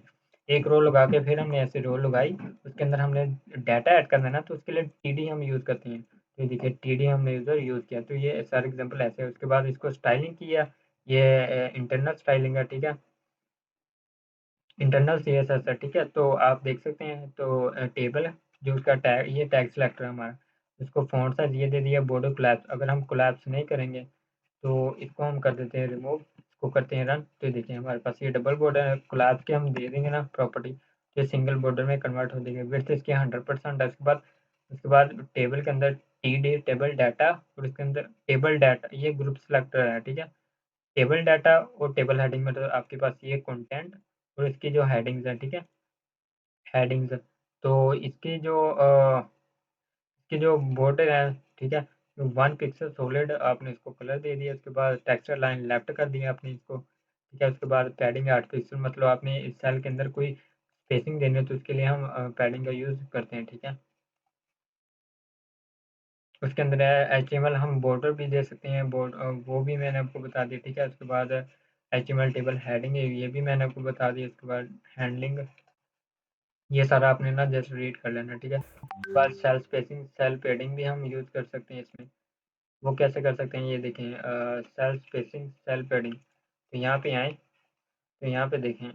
एक रो लगा के फिर हमने ऐसे रो लगाई, उसके अंदर हमने डाटा ऐड करना है ना, तो उसके लिए टीडी हम यूज़ करते हैं। तो ये देखिए टीडी हमने इधर यूज़ किया, तो ये सारे एग्जांपल ऐसे है। उसके बाद इसको स्टाइलिंग किया, ये इंटरनल स्टाइलिंग है, ठीक है। इंटरनल सीएसएस है, ठीक है। तो आप देख सकते हैं तो टेबल है जो उसका टैग, ये टैग सिलेक्टर है हमारा। उसको फ़ॉन्ट साइज़ ये दे दिया बॉर्डर कोलैप्स। अगर हम कोलैप्स नहीं करेंगे तो इसको हम कर देते हैं रिमूव, इसको करते हैं रन। तो देखिए हमारे पास ये डबल बॉर्डर है, कोलैप्स के हम दे देंगे ना प्रॉपर्टी, तो ये सिंगल बॉर्डर में कन्वर्ट हो जाएगी। विड्थ इसकी 100% है। उसके बाद टेबल के अंदर टीडी टेबल डाटा, और इसके अंदर टेबल डाटा ये ग्रुप सिलेक्टर है, ठीक है। टेबल डाटा और टेबल हेडिंग में तो आपके पास ये कंटेंट और इसकी जो हेडिंग्स हैं, ठीक है, हेडिंग्स। तो इसकी जो बॉर्डर है, ठीक है, 1 पिक्सल सॉलिड आपने इसको कलर दे दिया। उसके बाद टेक्सचर लाइन लेफ्ट कर दिया आपने इसको, ठीक है। उसके बाद पैडिंग 8 पिक्सल, मतलब आपने इस सेल के अंदर कोई स्पेसिंग देनी है तो उसके लिए हम पैडिंग का यूज़ करते हैं, ठीक है। उसके अंदर एचटीएमएल हम बॉर्डर भी दे सकते हैं, वो भी मैंने आपको बता दिया, ठीक है। उसके बाद एचटीएमएल टेबल हेडिंग है, ये भी मैंने आपको बता दिया। उसके बाद हैंडलिंग, ये सारा आपने ना जस्ट रीड कर लेना, ठीक है। उसके बाद सेल स्पेसिंग, सेल पैडिंग भी हम यूज़ कर सकते हैं इसमें। वो कैसे कर सकते हैं ये देखें, सेल स्पेसिंग, सेल पैडिंग। तो यहाँ पे आएँ, तो यहाँ पे देखें,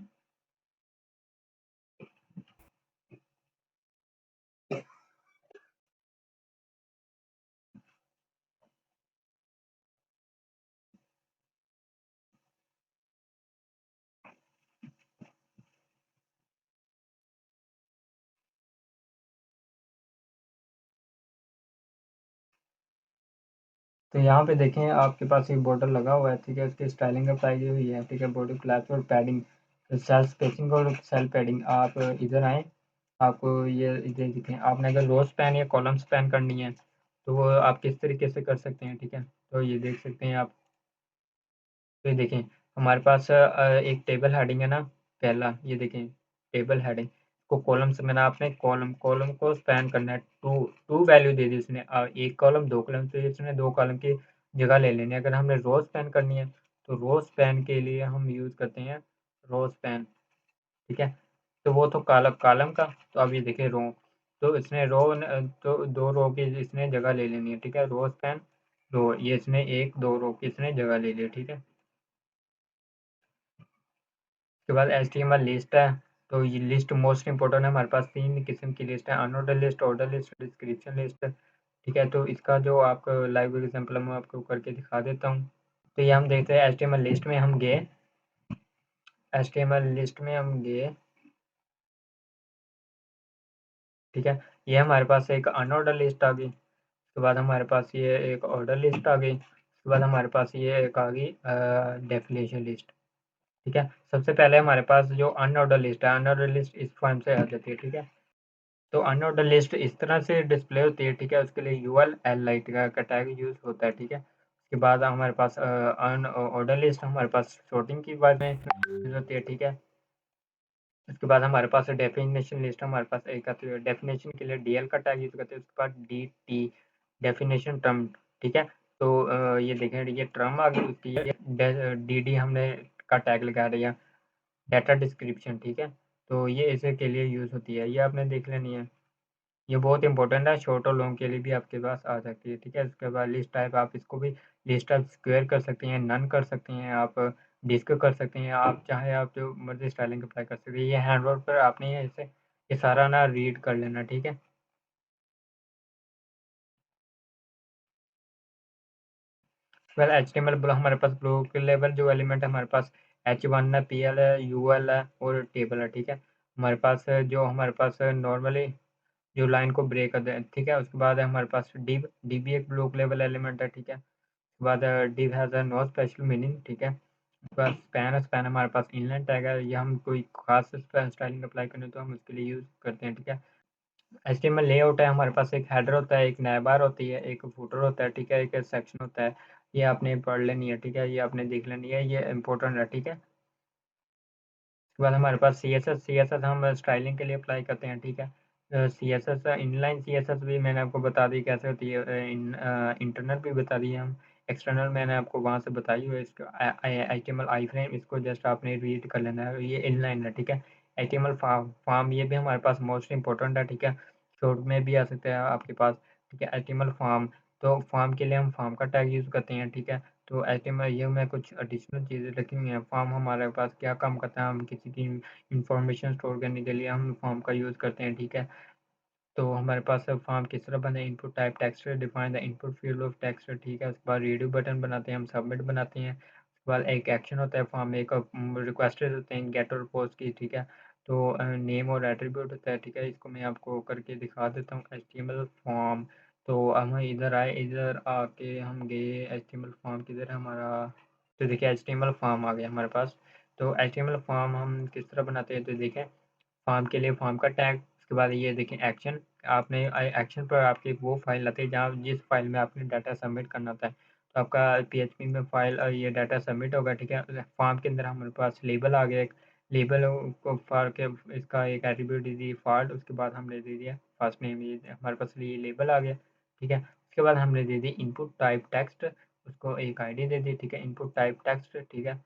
तो यहाँ पे देखें आपके पास एक बॉर्डर लगा हुआ है, ठीक है। उसकी स्टाइलिंग अप्लाई की हुई है, ठीक है। बॉर्डर क्लैप्स और पैडिंग, तो सेल स्पेसिंग और सेल पैडिंग, आप इधर आएँ। आपको ये इधर दिखें, आपने अगर रो स्पैन या कॉलम स्पैन करनी है तो वो आप किस तरीके से कर सकते हैं, ठीक है। तो ये देख सकते हैं आप, तो ये देखें हमारे पास एक टेबल हेडिंग है ना, पहला ये देखें टेबल हेडिंग को कॉलम से मैंने, आपने कॉलम कॉलम को स्पैन करना है। टू टू वैल्यू दे दी उसने, एक कॉलम, दो कॉलम, तो इसने दो कॉलम की जगह ले लेनी है। अगर हमने रो स्पैन करनी है तो रो स्पैन के लिए हम यूज़ करते हैं रो स्पैन, ठीक है। तो वो तो कॉलम कॉलम का, तो अब ये देखें रो, तो इसने रो तो दो रो की इसने जगह ले लेनी है, ठीक है। रो स्पैन रो, ये इसने एक दो रो की इसने जगह ले ली, ठीक है। उसके बाद एचटीएमएल लिस्ट है, तो ये लिस्ट मोस्ट इंपॉर्टेंट है। हमारे पास 3 किस्म की लिस्ट है, unordered list, order list, description list, ठीक है। तो इसका जो आपको लाइव एग्जांपल मैं आपको करके दिखा देता हूँ। तो ये हम देखते हैं एचटीएमएल लिस्ट में हम गए, एचटीएमएल लिस्ट में हम गए, ठीक है। ये हमारे पास एक अनऑर्डर लिस्ट आ गई। उसके बाद हमारे पास ये एक ऑर्डर लिस्ट आ गई। उसके बाद हमारे पास ये एक आ गई डेफिनेशन लिस्ट, ठीक है। सबसे पहले हमारे पास जो अनऑर्डर लिस्ट है, अनऑर्डर लिस्ट इस फॉर्म से आ जाती है, ठीक है। तो अनऑर्डर लिस्ट इस तरह से डिस्प्ले होती है, ठीक है। उसके लिए यूएल एल लाइट का टैग यूज़ होता है, ठीक है। उसके बाद हमारे पास अनऑर्डर लिस्ट हमारे पास सॉर्टिंग की बात में यूज़ होती है, ठीक है। उसके बाद हमारे पास डेफिनेशन लिस्ट हमारे पास एक आती है, डेफिनेशन के लिए डीएल का टैग यूज़ करते हैं। उसके बाद डी टी डेफिनेशन टर्म, ठीक है। तो ये देखें ये टर्म आ गई, उसकी डी डी हमने का टैग लगा दिया, डाटा डिस्क्रिप्शन, ठीक है। तो ये इसे के लिए यूज़ होती है, ये आपने देख लेनी है। ये बहुत इंपॉर्टेंट है, शॉर्ट और लॉन्ग के लिए भी आपके पास आ सकती है, ठीक है। उसके बाद लिस्ट टाइप, आप इसको भी लिस्ट टाइप स्क्वायर कर सकते हैं, नन कर सकते हैं, आप डिस्क कर सकते हैं, आप चाहे आप जो मर्जी स्टाइलिंग अप्लाई कर सकते हैं। ये हैंड वर्क पर आपने इसे ये सारा ना रीड कर लेना, ठीक है। वेल HTML हमारे पास ब्लॉक लेवल जो एलिमेंट है हमारे पास H1 है, PL है, UL है और टेबल है, ठीक है। हमारे पास जो हमारे पास नॉर्मली जो लाइन को ब्रेक कर दे, ठीक है। उसके बाद है हमारे पास div भी एक ब्लॉक लेवल एलिमेंट है, ठीक है। उसके बाद div has a no special meaning, ठीक है। उसके बाद स्पैन हमारे पास इनलाइन टैग है, ये हम कोई खास स्टाइलिंग अप्लाई करने तो हम उसके लिए यूज़ करते हैं, ठीक है। HTML लेआउट है, हमारे पास एक हेडर होता है, एक नैबार होती है, एक फुटर होता है, ठीक है, एक सेक्शन होता है। ये आपने पढ़ लेनी है, ठीक है, ये आपने देख लेनी है, ये इंपॉर्टेंट है, ठीक है। उसके बाद हमारे पास CSS हम स्टाइलिंग के लिए अप्लाई करते हैं, ठीक है। CSS इनलाइन CSS भी मैंने आपको बता दी कैसे होती है, इंटरनल भी बता दी है हम, एक्सटर्नल मैंने आपको वहाँ से बताई हुई है। इसको HTML आई फ्रेम, इसको जस्ट आपने रीड कर लेना है, ये इनलाइन है, ठीक है। HTML फॉर्म ये भी हमारे पास मोस्ट इंपॉर्टेंट है, ठीक है। शॉर्ट में भी आ सकते हैं आपके पास, ठीक है। HTML फॉर्म, तो फॉर्म के लिए हम फॉर्म का टैग यूज़ करते हैं, ठीक है। तो HTML ये में कुछ एडिशनल चीज़ें रखी हुई हैं। फॉर्म हमारे पास क्या काम करता है, हम किसी की इंफॉर्मेशन स्टोर करने के लिए हम फॉर्म का यूज़ करते हैं, ठीक है। तो हमारे पास फॉर्म किस तरह बने, input type text define the input field of text, ठीक है। उसके बाद रेडियो बटन बनाते हैं, हम सबमिट बनाते हैं। उसके बाद एक एक्शन होता है फॉर्म में, एक रिक्वेस्टेड होते हैं गेट और पोस्ट की, ठीक है। तो नेम और एट्रीब्यूट होता है, ठीक है। इसको मैं आपको करके दिखा देता हूँ। HTML फॉर्म, तो हम इधर आए, इधर आके हम गए HTML फॉर्म किधर है हमारा, तो देखिए HTML फॉर्म आ गया हमारे पास। तो HTML फॉर्म हम किस तरह बनाते हैं, तो देखें फॉर्म के लिए फॉर्म का टैग, उसके बाद ये देखें एक्शन, आपने एक्शन पर आपकी वो फाइल आती है जहाँ जिस फाइल में आपने डाटा सबमिट करना होता है। तो आपका PHP में फाइल ये डाटा सबमिट होगा, ठीक है। फॉर्म के अंदर हमारे पास लेबल आ गया, एक लेबल को फाड़ के इसका एक एट्रीब्यूट दे दी फॉल्ट, उसके बाद हमने दे दिया फर्स्ट नेम, ये हमारे पास ये लेबल आ गया, ठीक है। उसके बाद हमने दे दी इनपुट टाइप टेक्स्ट, उसको एक ID दे दी, ठीक है, इनपुट टाइप टेक्स्ट, ठीक है।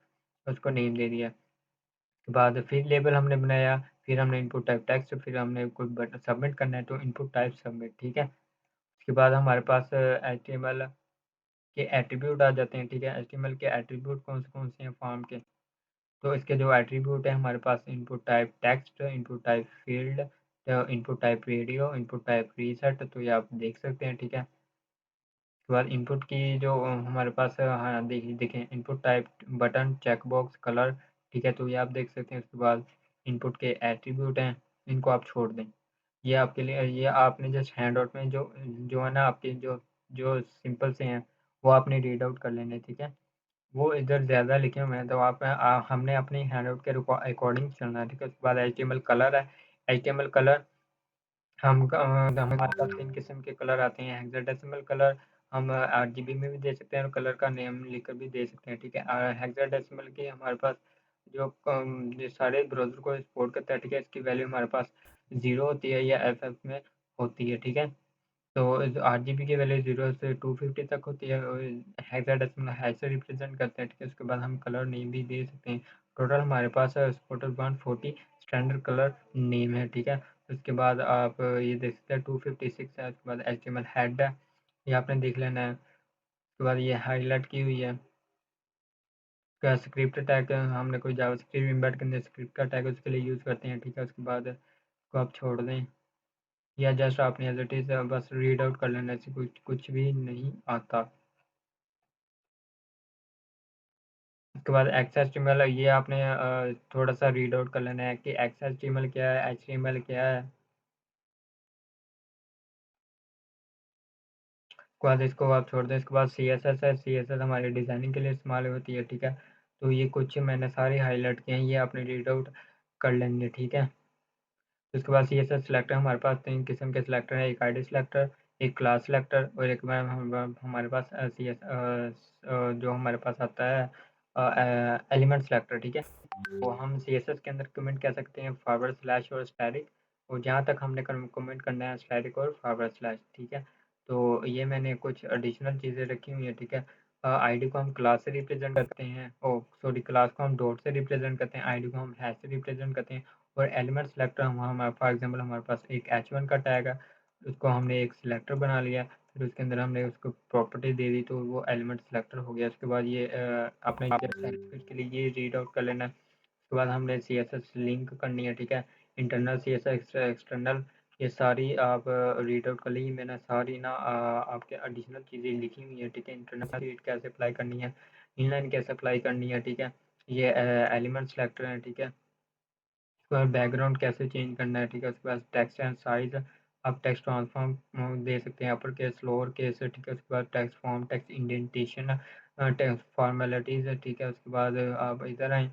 उसको नेम दे दिया, के बाद फिर लेबल हमने बनाया, फिर हमने इनपुट टाइप टेक्स्ट, फिर हमने कोई बटन सबमिट करना है तो इनपुट टाइप सबमिट, ठीक है। उसके बाद हमारे पास HTML के एट्रीब्यूट आ जाते हैं, ठीक है। HTML के एट्रीब्यूट कौन से हैं फॉर्म के, तो इसके जो एट्रीब्यूट है हमारे पास input type text, input type field, input type radio, input type reset, तो ये आप देख सकते हैं, ठीक है। उसके बाद इनपुट की जो हमारे पास हाँ देखिए देखें input type button checkbox colour, ठीक है, तो ये आप देख सकते हैं। उसके बाद इनपुट के एट्रीब्यूट हैं, इनको आप छोड़ दें। ये आपके लिए, ये आपने जस्ट हैंड आउट में जो जो है ना आपके जो जो सिंपल से हैं वो आपने रीड आउट कर लेने, ठीक है। वो इधर ज़्यादा लिखे हुए हैं तो आप हमने अपनी हैंड आउट के अकॉर्डिंग चलना है, ठीक है। उसके बाद HTML कलर है, HTML कलर हमारे पास 3 किस्म के कलर आते हैं। हेक्साडेसिमल कलर हम RGB में भी दे सकते हैं और कलर का नेम लिखकर भी दे सकते हैं, ठीक है। हेक्साडेसिमल की हमारे पास जो सारे ब्राउज़र को सपोर्ट करता है, ठीक है, इसकी वैल्यू हमारे पास 0 होती है या FF में होती है, ठीक है। तो RGB की वैल्यू 0 से 250 तक होती है और हेक्साडेसिमल हैश से रिप्रेजेंट करते हैं, ठीक है। उसके बाद हम कलर नेम भी दे सकते हैं। टोटल हमारे पास टोटल 140 स्टैंडर्ड कलर नेम है, ठीक है। उसके बाद आप ये देख सकते हैं 256 है। उसके बाद HTML हेड है, ये आपने देख लेना है। उसके बाद ये हाईलाइट की हुई है। उसका स्क्रिप्ट टैग हमने कोई जावास्क्रिप्ट इम्बेड करने स्क्रिप्ट का टैग उसके लिए यूज़ करते हैं, ठीक है। उसके बाद इसको आप छोड़ दें या जस्ट आपने एज इट इज़ बस रीड आउट कर लेना, ऐसे कुछ कुछ भी नहीं आता। उसके बाद XHTML ये आपने थोड़ा सा रीड आउट कर लेना है कि XHTML क्या है, HTML क्या है। उसके बाद इसको आप छोड़ दें। इसके बाद CSS है, CSS हमारी डिज़ाइनिंग के लिए इस्तेमाल होती है, ठीक है। तो ये कुछ मैंने सारे हाईलाइट किए हैं, ये आपने रीड आउट कर लेंगे, ठीक है। उसके बाद CSS सिलेक्टर हमारे पास 3 किस्म के सिलेक्टर हैं, एक ID सिलेक्टर, एक क्लास सिलेक्टर और एक मैम हमारे पास जो हमारे पास आता है एलिमेंट सिलेक्टर, ठीक है। तो हम CSS के अंदर कमेंट कह सकते हैं फॉरवर्ड स्लैश और स्टैटिक, और जहाँ तक हमने कमेंट करना है स्टैटिक और फॉरवर्ड स्लैश, ठीक है। तो ये मैंने कुछ एडिशनल चीज़ें रखी हुई हैं, ठीक है। आईडी को हम क्लास से रिप्रेजेंट करते हैं, ओ सॉरी क्लास को हम डॉट से रिप्रेजेंट करते हैं, आईडी को हम हैश से रिप्रेजेंट करते हैं, और एलिमेंट सेलेक्टर हम फॉर एग्जांपल हमारे पास एक H1 का टैग है, उसको हमने एक सिलेक्टर बना लिया, फिर उसके अंदर हमने उसको प्रॉपर्टी दे दी तो वो एलिमेंट सेलेक्टर हो गया। उसके बाद ये आपने के लिए ये रीड आउट कर लेना है। उसके बाद हमने CSS लिंक करनी है, ठीक है। इंटरनल CSS, एक्सटर्नल, ये सारी आप रीड आउट कर ली। मैंने सारी ना आपके एडिशनल चीज़ें लिखी हुई है, ठीक है। इंटरनल रीड कैसे अप्लाई करनी है, इनलाइन कैसे अप्लाई करनी है, ठीक है। ये एलिमेंट सेलेक्टर है, ठीक है। उसके बाद बैकग्राउंड कैसे चेंज करना है, ठीक है। उसके बाद टेक्स्ट एंड साइज, आप टेक्स्ट ट्रांसफॉर्म दे सकते हैं, अपर केस, लोअर केस, ठीक है। उसके बाद text form, text indentation, text formalities, ठीक है। उसके बाद आप इधर आए,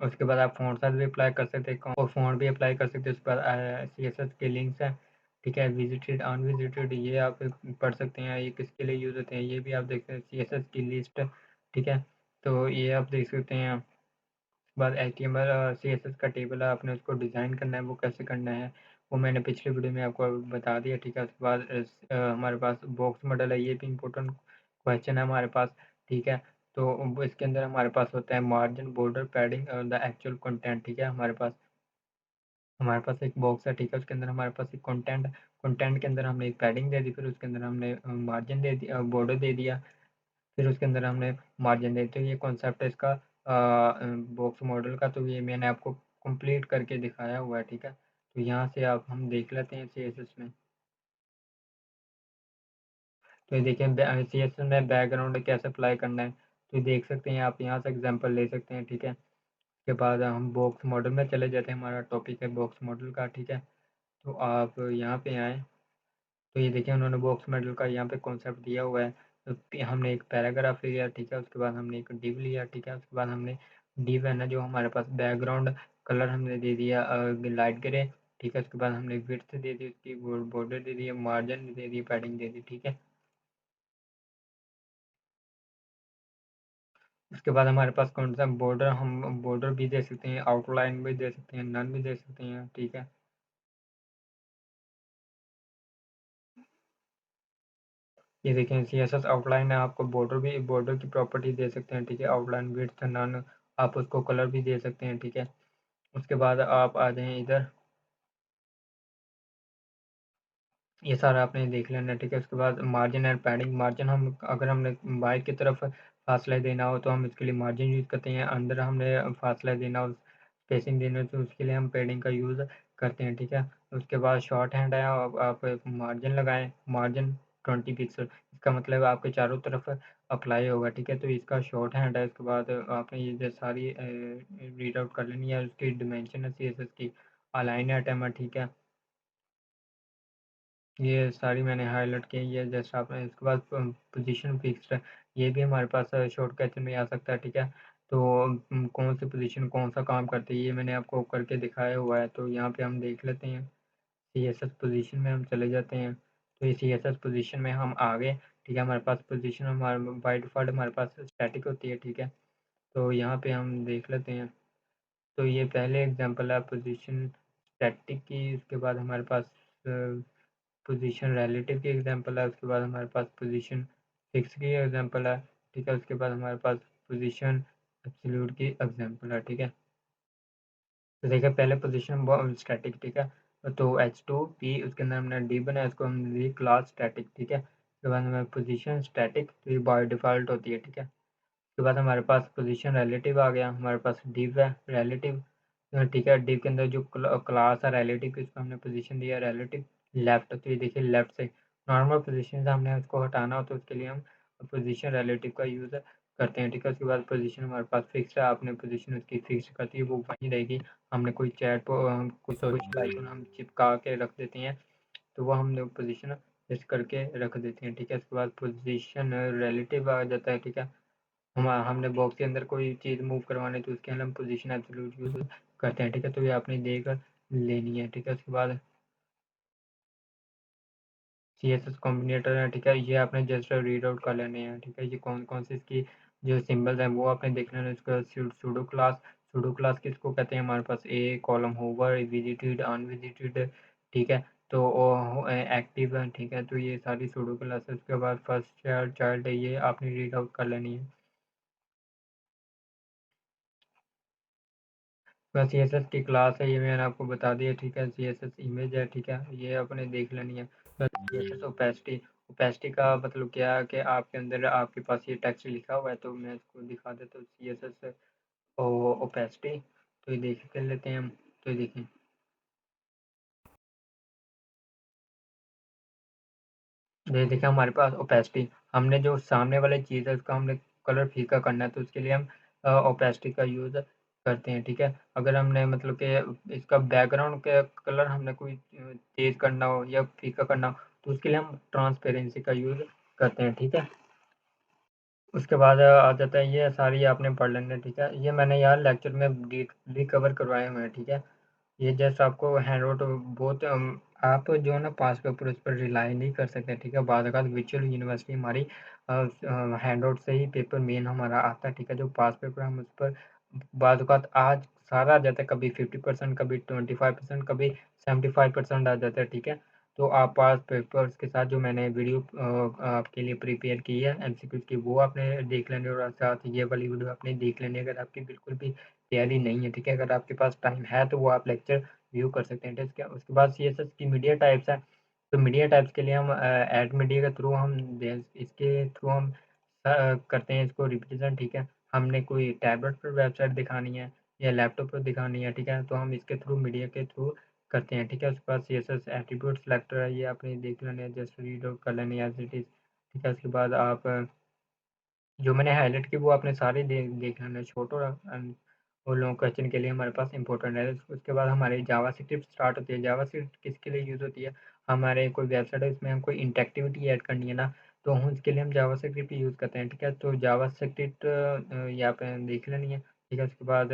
उसके बाद आप फ़ॉन्ट साइज़ भी अप्लाई कर सकते हैं और फ़ॉन्ट भी अप्लाई कर सकते हैं। उसके बाद CSS के लिंक्स हैं, ठीक है। विजिटेड, अनविजिटेड, ये आप पढ़ सकते हैं, ये किसके लिए यूज़ होते हैं, ये भी आप देख सकते हैं। CSS की लिस्ट, ठीक है, तो ये आप देख सकते हैं। उसके बाद HTML और CSS का टेबल है, आपने उसको डिज़ाइन करना है, वो कैसे करना है वो मैंने पिछले वीडियो में आपको बता दिया, ठीक है। उसके बाद हमारे पास बॉक्स मॉडल है, ये भी इम्पोर्टेंट क्वेश्चन है हमारे पास, ठीक है। तो इसके अंदर हमारे पास होता है मार्जिन, बॉर्डर, पैडिंग और द एक्चुअल कंटेंट, ठीक है। हमारे पास एक बॉक्स है, ठीक है। उसके अंदर हमारे पास एक कंटेंट, कंटेंट के अंदर हमने एक पैडिंग दे दी, फिर उसके अंदर हमने मार्जिन दे दिया, बॉर्डर दे दिया, फिर उसके अंदर हमने मार्जिन दे। तो ये कॉन्सेप्ट है इसका बॉक्स मॉडल का, तो ये मैंने आपको कंप्लीट करके दिखाया हुआ है, ठीक है। तो यहाँ से आप हम देख लेते हैं CSS में। तो ये देखिए CSS में बैकग्राउंड कैसे अप्लाई करना है, तो ये देख सकते हैं आप, यहाँ से एग्जांपल ले सकते हैं, ठीक है। उसके बाद हम बॉक्स मॉडल में चले जाते हैं, हमारा टॉपिक है बॉक्स मॉडल का, ठीक है। तो आप यहाँ पे आएँ, तो ये देखिए उन्होंने बॉक्स मॉडल का यहाँ पे कॉन्सेप्ट दिया हुआ है। तो हमने एक पैराग्राफ लिया, ठीक है। उसके बाद हमने एक डिव लिया, ठीक है। उसके बाद हमने डिव है ना, जो हमारे पास बैकग्राउंड कलर हमने दे दिया लाइट ग्रे, ठीक है। उसके बाद हमने विड्थ दे दी, उसकी border they the, margin they the, padding दे दी, ठीक है। उसके बाद हमारे पास कौन सा बॉर्डर, हम बॉर्डर भी दे सकते हैं, आउटलाइन भी दे सकते हैं, नन भी दे सकते हैं, ठीक है। ये देखें CSS आउटलाइन है, आपको बॉर्डर भी, बॉर्डर की प्रॉपर्टी दे सकते हैं, ठीक है। आउटलाइन विड्थ नन, आप उसको कलर भी दे सकते हैं, ठीक है। उसके बाद आप आ जाएं इधर, ये सारा आपने देख लेना, ठीक है। उसके बाद मार्जिन एंड पैडिंग, मार्जिन हम अगर हमने बाहर की तरफ फासला देना हो तो हम इसके लिए मार्जिन यूज़ करते हैं, अंदर हमने फासला देना हो, स्पेसिंग देना हो, तो उसके लिए हम पैडिंग का यूज़ करते हैं, ठीक है। उसके बाद शॉर्ट हैंड है, आप मार्जिन लगाएं, मार्जिन 20 पिक्सल, इसका मतलब आपके चारों तरफ अप्लाई होगा, ठीक है। तो इसका शॉर्ट हैंड है। उसके बाद आपने ये जो सारी रीड आउट कर लेनी है, उसकी डिमेंशन है CSS की, अलाइन आइटम है, ठीक है। ये सारी मैंने हाइलाइट की है, जैसे आपने, इसके बाद पोजीशन फिक्स्ड है, ये भी हमारे पास शॉर्टकट में आ सकता है, ठीक है। तो कौन सी पोजीशन कौन सा काम करती है, ये मैंने आपको करके दिखाया हुआ है। तो यहाँ पे हम देख लेते हैं, CSS पोजीशन में हम चले जाते हैं। तो ये CSS पोजीशन में हम आ गए, ठीक है। हमारे पास पोजीशन, हमारे बाय डिफ़ॉल्ट हमारे पास स्टैटिक होती है, ठीक है। तो यहाँ पे हम देख लेते हैं, तो ये पहले एग्जांपल है पोजीशन स्टैटिक की। उसके बाद हमारे पास पोजीशन रिलेटिव की एग्जांपल है। उसके बाद हमारे पास पोजीशन फिक्स की एग्जांपल है, ठीक है। उसके बाद हमारे पास पोजीशन एब्सोल्यूट की एग्जांपल है, ठीक है। तो देखिए पहले पोजीशन स्टैटिक, ठीक है। तो H2P, उसके अंदर हमने डी बनाया, इसको हम दी क्लास स्टैटिक, ठीक है। उसके बाद हमारे पोजीशन स्टैटिक, तो ये बाय डिफ़ॉल्ट होती है, ठीक है। उसके बाद हमारे पास पोजीशन रिलेटिव आ गया, हमारे पास डिव है रिलेटिव, ठीक है। डिव के अंदर जो क्लास है रिलेटिव की, उसको हमने पोजीशन दिया रिलेटिव लेफ्ट, तो ये देखिए लेफ्ट से नॉर्मल पोजीशन से हमने उसको हटाना हो तो उसके लिए हम पोजीशन रिलेटिव का यूज़ करते हैं, ठीक है। उसके बाद पोजीशन हमारे पास फिक्स है, आपने पोजीशन उसकी फिक्स कर दी, वो वहीं रहेगी। हमने कोई चैट कुछ आइकन हम चिपका के रख देते हैं, तो वो हम पोजीशन फिक्स करके रख देते हैं, ठीक है। उसके बाद पोजीशन रिलेटिव आ जाता है, ठीक है। हमने बॉक्स के अंदर कोई चीज़ मूव करवानी है तो उसके अंदर हम पोजीशन एब्सोल्यूट यूज़ करते हैं, ठीक है। तो ये आपने देख लेनी है, ठीक है। उसके बाद CSS कॉम्बिनेटर है, ठीक है। ये आपने जस्ट रीड आउट कर लेने हैं, ठीक है। ये कौन कौन से इसकी जो सिंबल्स हैं वो आपने देख लेना है। इसका सूडो क्लास किसको कहते हैं, हमारे पास ए कॉलम होवर, विजिटेड, अनविजिटेड, ठीक है। तो एक्टिव है, ठीक है। तो ये सारी सूडो क्लास है। उसके बाद फर्स्ट चाइल्ड चाइल्ड है, ये आपने रीड आउट कर लेनी है। बस CSS की क्लास है, ये मैंने आपको बता दिया, ठीक है। CSS इमेज है, ठीक है, ये आपने देख लेनी है। बस CSS ओपेसिटी, ओपेसिटी का मतलब क्या है कि आपके अंदर आपके पास ये टेक्स्ट लिखा हुआ है, तो मैं इसको दिखा देता हूँ CSS ओपेसिटी। तो ये देख कर लेते हैं हम। तो ये देखें, ये देखिए हमारे पास ओपेसिटी, हमने जो सामने वाली चीज़ है उसका हमने कलर फीका करना है, तो उसके लिए हम ओपेसिटी का यूज़ करते हैं, ठीक है। अगर हमने मतलब कि इसका बैकग्राउंड का कलर हमने कोई तेज़ करना हो या फीका करना हो, तो उसके लिए हम ट्रांसपेरेंसी का यूज़ करते हैं, ठीक है। उसके बाद आ जाता है, ये सारी आपने पढ़ लेना है, ठीक है। ये मैंने यार लेक्चर में डीपली कवर करवाए हुए हैं, ठीक है। ये जस्ट आपको हैंड आउट बहुत आप जो है ना पास पेपर उस पर रिलाई नहीं कर सकते, ठीक है। बाद अगर वर्चुअल यूनिवर्सिटी हमारी हैंड आउट से ही पेपर मेन हमारा आता है, ठीक है। जो पास पेपर हम उस पर बाद अवत आज सारा आ जाता है, कभी 50%, कभी 25%, कभी 75% आ जाता है, ठीक है। तो आप पास पेपर्स के साथ जो मैंने वीडियो आपके लिए प्रिपेयर की है एमसीक्यूज की, वो आपने देख लेनी और साथ ये वाली वीडियो आपने देख लेनी अगर आपकी बिल्कुल भी तैयारी नहीं है, ठीक है। अगर आपके पास टाइम है तो वो आप लेक्चर व्यू कर सकते हैं, ठीक है। उसके बाद सीएसएस की मीडिया टाइप्स है, तो मीडिया टाइप्स के लिए हम ऐड मीडिया के थ्रू हम इसके थ्रू हम करते हैं इसको रिप्रेजेंट, ठीक है। हमने कोई टैबलेट पर वेबसाइट दिखानी है या लैपटॉप पर दिखानी है, ठीक है, तो हम इसके थ्रू मीडिया के थ्रू करते हैं, ठीक है। उसके बाद सीएसएस एट्रीब्यूट सेलेक्टर है, ये आपने देख लेना है, जस्ट रीड आउट कर लेनी है एज इट इज़, ठीक है। उसके बाद आप जो मैंने हाइलाइट की वो आपने सारे देख लेना है, शॉर्ट और लॉन्ग क्वेश्चन के लिए हमारे पास इंपॉर्टेंट है। उसके बाद हमारी जावा स्क्रिप्ट स्टार्ट होती है। जावा स्क्रिप्ट किसके लिए यूज़ होती है, हमारे कोई वेबसाइट है उसमें हम कोई इंटरेक्टिविटी ऐड करनी है ना, तो हम उसके लिए हम जावा स्क्रिप्ट यूज़ करते हैं, ठीक है। तो जावा स्क्रिप्ट यहाँ पे देख लेनी है, ठीक है। उसके बाद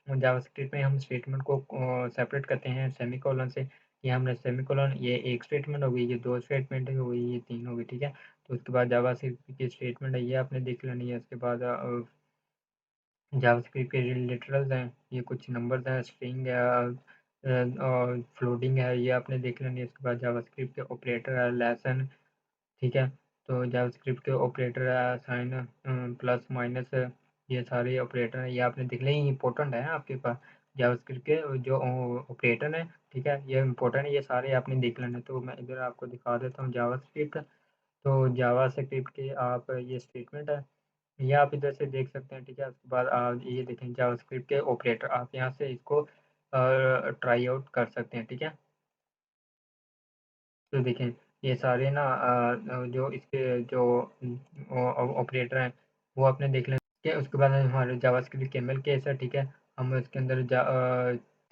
जावा स्क्रिप्ट में हम स्टेटमेंट को सेपरेट करते हैं सेमीकोलन से। ये हमने सेमीकोलन, ये एक स्टेटमेंट हो गई, ये दो स्टेटमेंट हो गई, ये तीन हो गई, ठीक है। तो उसके बाद जावास्क्रिप्ट की स्टेटमेंट है, ये आपने देख लेनी है। उसके बाद जावास्क्रिप्ट के लिटरल्स हैं, ये कुछ नंबर्स हैं, स्ट्रिंग है और फ्लोटिंग है, ये आपने देख लेनी है। उसके बाद जावास्क्रिप्ट के ऑपरेटर है, लेसन, ठीक है। तो जावास्क्रिप्ट के ऑपरेटर है, साइन, प्लस माइनस, ये सारे ऑपरेटर हैं, ये आपने देख लें, इंपॉर्टेंट है आपके पास जावास्क्रिप्ट के जो ऑपरेटर हैं, ठीक है। ये इंपॉर्टेंट है, ये सारे आपने देख लेने। तो मैं इधर आपको दिखा देता हूँ जावास्क्रिप्ट। तो जावा स्क्रिप्ट के आप ये स्टेटमेंट है, ये आप इधर से देख सकते हैं, ठीक है। उसके बाद आप ये देखें जावा स्क्रिप्ट के ऑपरेटर, आप यहाँ से इसको ट्राई आउट कर सकते हैं, ठीक है। तो देखें ये सारे ना जो इसके जो ऑपरेटर हैं वो आपने देख लें, ठीक है। उसके बाद हमारे जावास्क्रिप्ट केमल केस है, ठीक है। हम उसके अंदर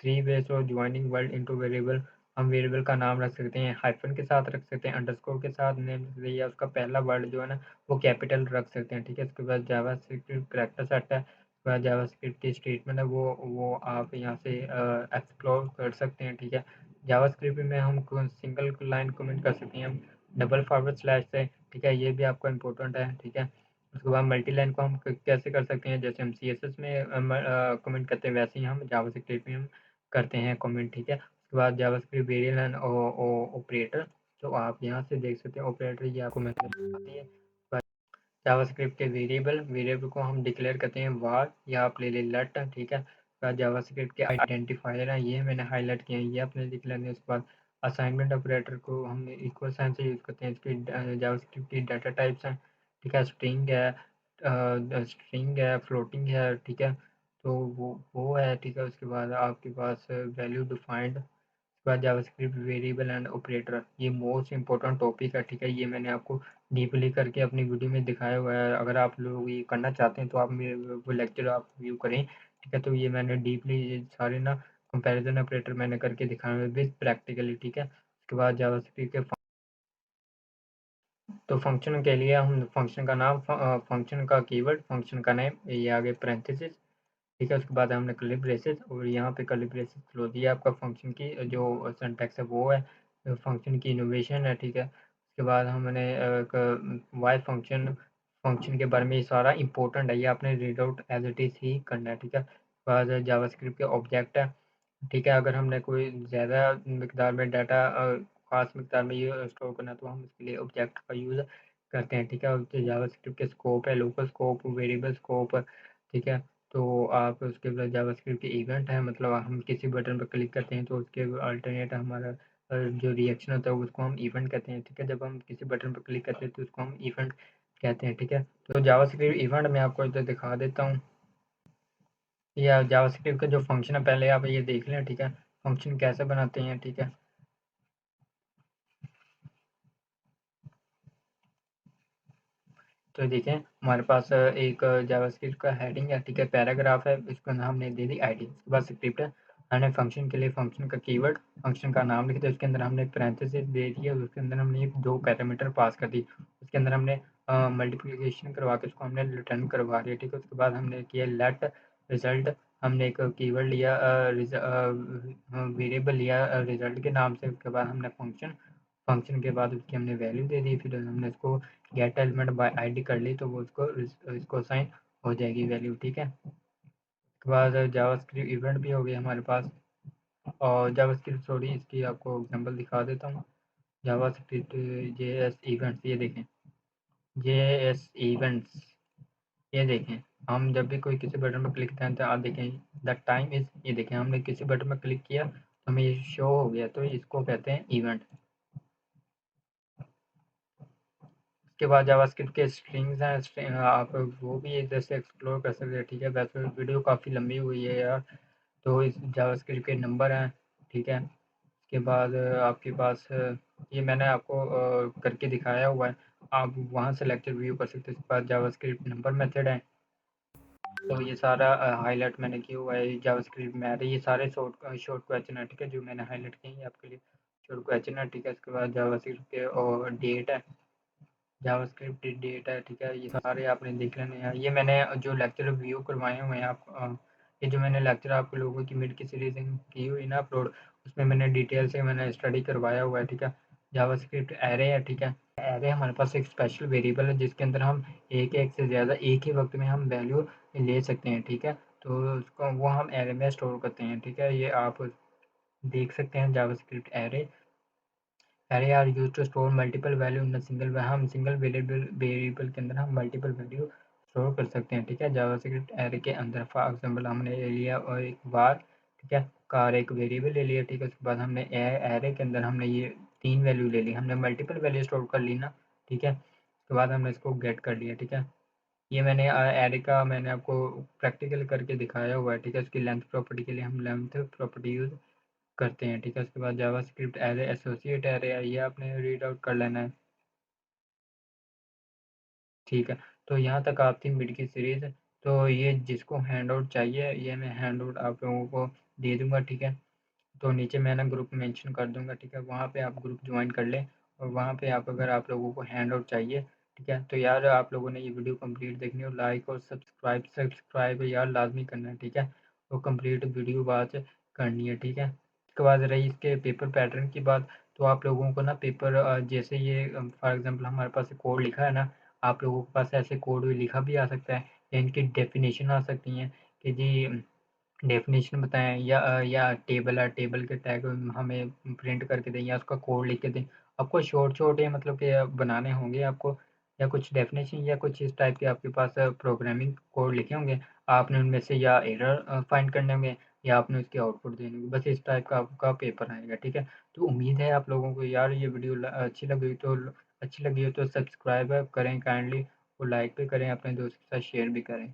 थ्री वेज और ज्वाइनिंग वर्ड इनटू वेरिएबल, हम वेरिएबल का नाम रख सकते हैं, हाइफन के साथ रख सकते हैं, अंडरस्कोर के साथ नेम रख सकते हैं, या उसका पहला वर्ड जो है ना वो कैपिटल रख सकते हैं, ठीक है। उसके बाद जावास्क्रिप्ट करैक्टर सेट है, उसके बाद जावास्क्रिप्ट की स्टेटमेंट है, वो आप यहाँ से एक्सप्लोर कर सकते हैं, ठीक है। जावास्क्रिप्ट में हम सिंगल लाइन कमेंट कर सकते हैं, हम डबल फॉरवर्ड स्लैश से, ठीक है, ये भी आपका इंपॉर्टेंट है, ठीक है। उसके बाद मल्टी लाइन को हम कैसे कर सकते हैं, जैसे हम सीएसएस में कमेंट करते हैं वैसे ही हम जावास्क्रिप्ट में हम करते हैं कमेंट, ठीक है। उसके बाद जावास्क्रिप्ट वेरिएबल एंड ऑपरेटर, तो आप यहाँ से देख सकते हैं ऑपरेटर, ये आपको मेथड आती है। जावास्क्रिप्ट के वेरिएबल को हम डिक्लेयर करते हैं वार या आप ले ले लेट, ठीक है। बाद जावास्क्रिप्ट के आइडेंटिफायर हैं, ये मैंने हाईलाइट किए हैं, ये आपने लिख लेने। उसके बाद असाइनमेंट ऑपरेटर को हम इक्वल साइन से यूज़ करते हैं। इसकी जावास्क्रिप्ट की डाटा टाइप्स हैं, ठीक है। स्ट्रिंग है, फ्लोटिंग है, ठीक है। तो वो है, ठीक है। उसके बाद आपके पास वैल्यू डिफाइंड, उसके बाद जावास्क्रिप्ट वेरिएबल एंड ऑपरेटर, ये मोस्ट इंपॉर्टेंट टॉपिक है, ठीक है। ये मैंने आपको डीपली करके अपनी वीडियो में दिखाया हुआ है, अगर आप लोग ये करना चाहते हैं तो आप मेरे वो लेक्चर आप व्यू करें, ठीक है। तो ये मैंने डीपली ये सारे ना कंपैरिजन ऑपरेटर मैंने करके दिखाए हुए विद प्रैक्टिकली, ठीक है। उसके बाद जावास्क्रिप्ट के तो फंक्शन के लिए हम फंक्शन का नाम, फंक्शन का कीवर्ड, फंक्शन का नेम, ये आगे पैरेंथेसिस, ठीक है। उसके बाद हमने कर्ली ब्रेसेस और यहाँ पे कर्ली ब्रेसेस क्लोज दिया, आपका फंक्शन की जो सिंटैक्स है वो है, फंक्शन की इनोवेशन है, ठीक है। उसके बाद हमने वाई फंक्शन, फंक्शन के बारे में ये सारा इंपॉर्टेंट है, ये आपने read out as it is ही करना है, ठीक है। उसके बाद जावास्क्रिप्ट के ऑब्जेक्ट है, ठीक है। अगर हमने कोई ज़्यादा मिकदार में डाटा ख़ास मिकदार में ये स्टोर करना है तो हम इसके लिए ऑब्जेक्ट का यूज़ करते हैं, ठीक है। और जावास्क्रिप्ट के स्कोप है, लोकल स्कोप, वेरिएबल स्कोप, ठीक है। तो आप उसके बाद जावास्क्रिप्ट के इवेंट है, मतलब हम किसी बटन पर क्लिक करते हैं तो उसके अल्टरनेट हमारा जो रिएक्शन होता है उसको हम इवेंट कहते हैं, ठीक है। जब हम किसी बटन पर क्लिक करते हैं तो उसको हम इवेंट कहते हैं, ठीक है। तो जावास्क्रिप्ट इवेंट मैं आपको इधर दिखा देता हूँ। ये जावास्क्रिप्ट का जो फंक्शन है पहले आप ये देख लें, ठीक है, फंक्शन कैसे बनाते हैं, ठीक है। तो देखें हमारे पास एक जावास्क्रिप्ट का हेडिंग है, ठीक है, पैराग्राफ है, इसको नाम हमने दे दी आईडी। उसके बाद स्क्रिप्ट है, हमने फंक्शन के लिए फंक्शन का कीवर्ड, फंक्शन का नाम लिख दिया, उसके अंदर हमने पैरेंथेसिस दे दिया, उसके अंदर हमने दो पैरामीटर पास कर दी, उसके अंदर हमने मल्टीप्लिकेशन करवा के उसको हमने रिटर्न करवा दिया, ठीक है। उसके बाद हमने किया लेट रिजल्ट, हमने एक कीवर्ड लिया, वेरिएबल लिया रिजल्ट के नाम से। उसके बाद हमने फंक्शन के बाद उसकी हमने वैल्यू दे दी, फिर हमने इसको गेट एलिमेंट बाय आईडी कर ली, तो वो उसको इसको असाइन हो जाएगी वैल्यू, ठीक है। उसके बाद जावास्क्रिप्ट इवेंट भी हो गया हमारे पास, और जावास्क्रिप्ट सॉरी इसकी आपको एग्जांपल दिखा देता हूँ। जावास्क्रिप्ट जेएस इवेंट्स, ये देखें जेएस इवेंट्स, ये देखें, हम जब भी कोई किसी बटन पर क्लिक करते हैं तो आप देखें द टाइम इज, ये देखें हमने किसी बटन पर क्लिक किया तो हमें ये शो हो गया, तो इसको कहते हैं इवेंट। उसके बाद जावास्क्रिप्ट के स्ट्रिंग्स हैं, आप वो भी इधर से एक्सप्लोर कर सकते हैं, ठीक है। वैसे वीडियो काफ़ी लंबी हुई है यार, तो इस जावास्क्रिप्ट के नंबर हैं, ठीक है। उसके बाद आपके पास ये मैंने आपको करके दिखाया हुआ है, आप वहाँ से लेक्चर व्यू कर सकते हैं। इसके बाद जावास्क्रिप्ट नंबर मेथड है, तो ये सारा हाईलाइट मैंने किया हुआ है जावास्क्रिप्ट में। ये सारे शॉर्ट शॉर्ट क्वेश्चन है, ठीक है, जो मैंने हाईलाइट किए हैं आपके लिए शॉर्ट क्वेश्चन है, ठीक है। इसके बाद जावास्क्रिप्ट के और डेट है, जावास्क्रिप्ट डेट है, ठीक है। ये सारे आपने देख लेने हैं। ये मैंने जो लेक्चर व्यू करवाए हुए हैं आप ये जो मैंने लेक्चर आप लोगों की मिड की सीरीज की हुई ना अपलोड, उसमें मैंने डिटेल से मैंने स्टडी करवाया हुआ है, ठीक है। जावास्क्रिप्ट एरे है, ठीक है। एरे हमारे पास एक स्पेशल वेरिएबल है जिसके अंदर हम एक से ज़्यादा एक ही वक्त में हम वैल्यू ले सकते हैं, ठीक है। तो उसको वो हम एरे में स्टोर करते हैं, ठीक है। ये आप देख सकते हैं जावास्क्रिप्ट एरे। अरे यार use to store multiple value in single, हम सिंगल वेरिएबल के अंदर हम मल्टीपल वैल्यू स्टोर कर सकते हैं, ठीक है। जावास्क्रिप्ट एरे के अंदर फॉर एग्जांपल हमने ले लिया और एक बार, ठीक है, कार एक वेरिएबल ले लिया, ठीक है। उसके बाद हमने एरे के अंदर हमने ये तीन वैल्यू ले ली, हमने मल्टीपल वैल्यू स्टोर कर ली ना, ठीक है। उसके बाद हमने इसको गेट कर लिया, ठीक है। ये मैंने एरे का मैंने आपको प्रैक्टिकल करके दिखाया हुआ है, ठीक है। उसकी लेंथ प्रॉपर्टी के लिए हम लेंथ प्रॉपर्टी यूज करते हैं, ठीक है। उसके बाद जावास्क्रिप्ट एरे एसोसिएट एरे है, ये आपने रीड आउट कर लेना है, ठीक है। तो यहाँ तक आप थी मिड की सीरीज, तो ये जिसको हैंड आउट चाहिए ये मैं हैंड आउट आप लोगों को दे दूंगा, ठीक है। तो नीचे मैं ना ग्रुप मेंशन कर दूंगा, ठीक है, वहाँ पे आप ग्रुप ज्वाइन कर लें, और वहाँ पे आप अगर आप लोगों को हैंड आउट चाहिए, ठीक है, तो यार आप लोगों ने ये वीडियो कंप्लीट देखनी और लाइक और सब्सक्राइब यार लाजमी करना है, ठीक है। वो कंप्लीट वीडियो बाद करनी है, ठीक है। उसके बाद रही इसके पेपर पैटर्न की बात, तो आप लोगों को ना पेपर जैसे ये फॉर एग्जांपल हमारे पास कोड लिखा है ना, आप लोगों के पास ऐसे कोड भी लिखा भी आ सकता है, या इनकी डेफिनेशन आ सकती हैं कि जी डेफ़िनेशन बताएँ, या टेबल है, टेबल के टैग हमें प्रिंट करके दें या उसका कोड लिख के दें। आपको छोटे-छोटे मतलब कि बनाने होंगे आपको, या कुछ डेफ़िनेशन या कुछ इस टाइप के आपके पास प्रोग्रामिंग कोड लिखे होंगे। आपने उनमें से या एरर फाइंड करने होंगे या आपने उसके आउटपुट देने होंगे। बस इस टाइप का आपका पेपर आएगा, ठीक है। तो उम्मीद है आप लोगों को यार ये वीडियो अच्छी लगी हो तो सब्सक्राइब करें काइंडली, और लाइक भी करें, अपने दोस्तों के साथ शेयर भी करें।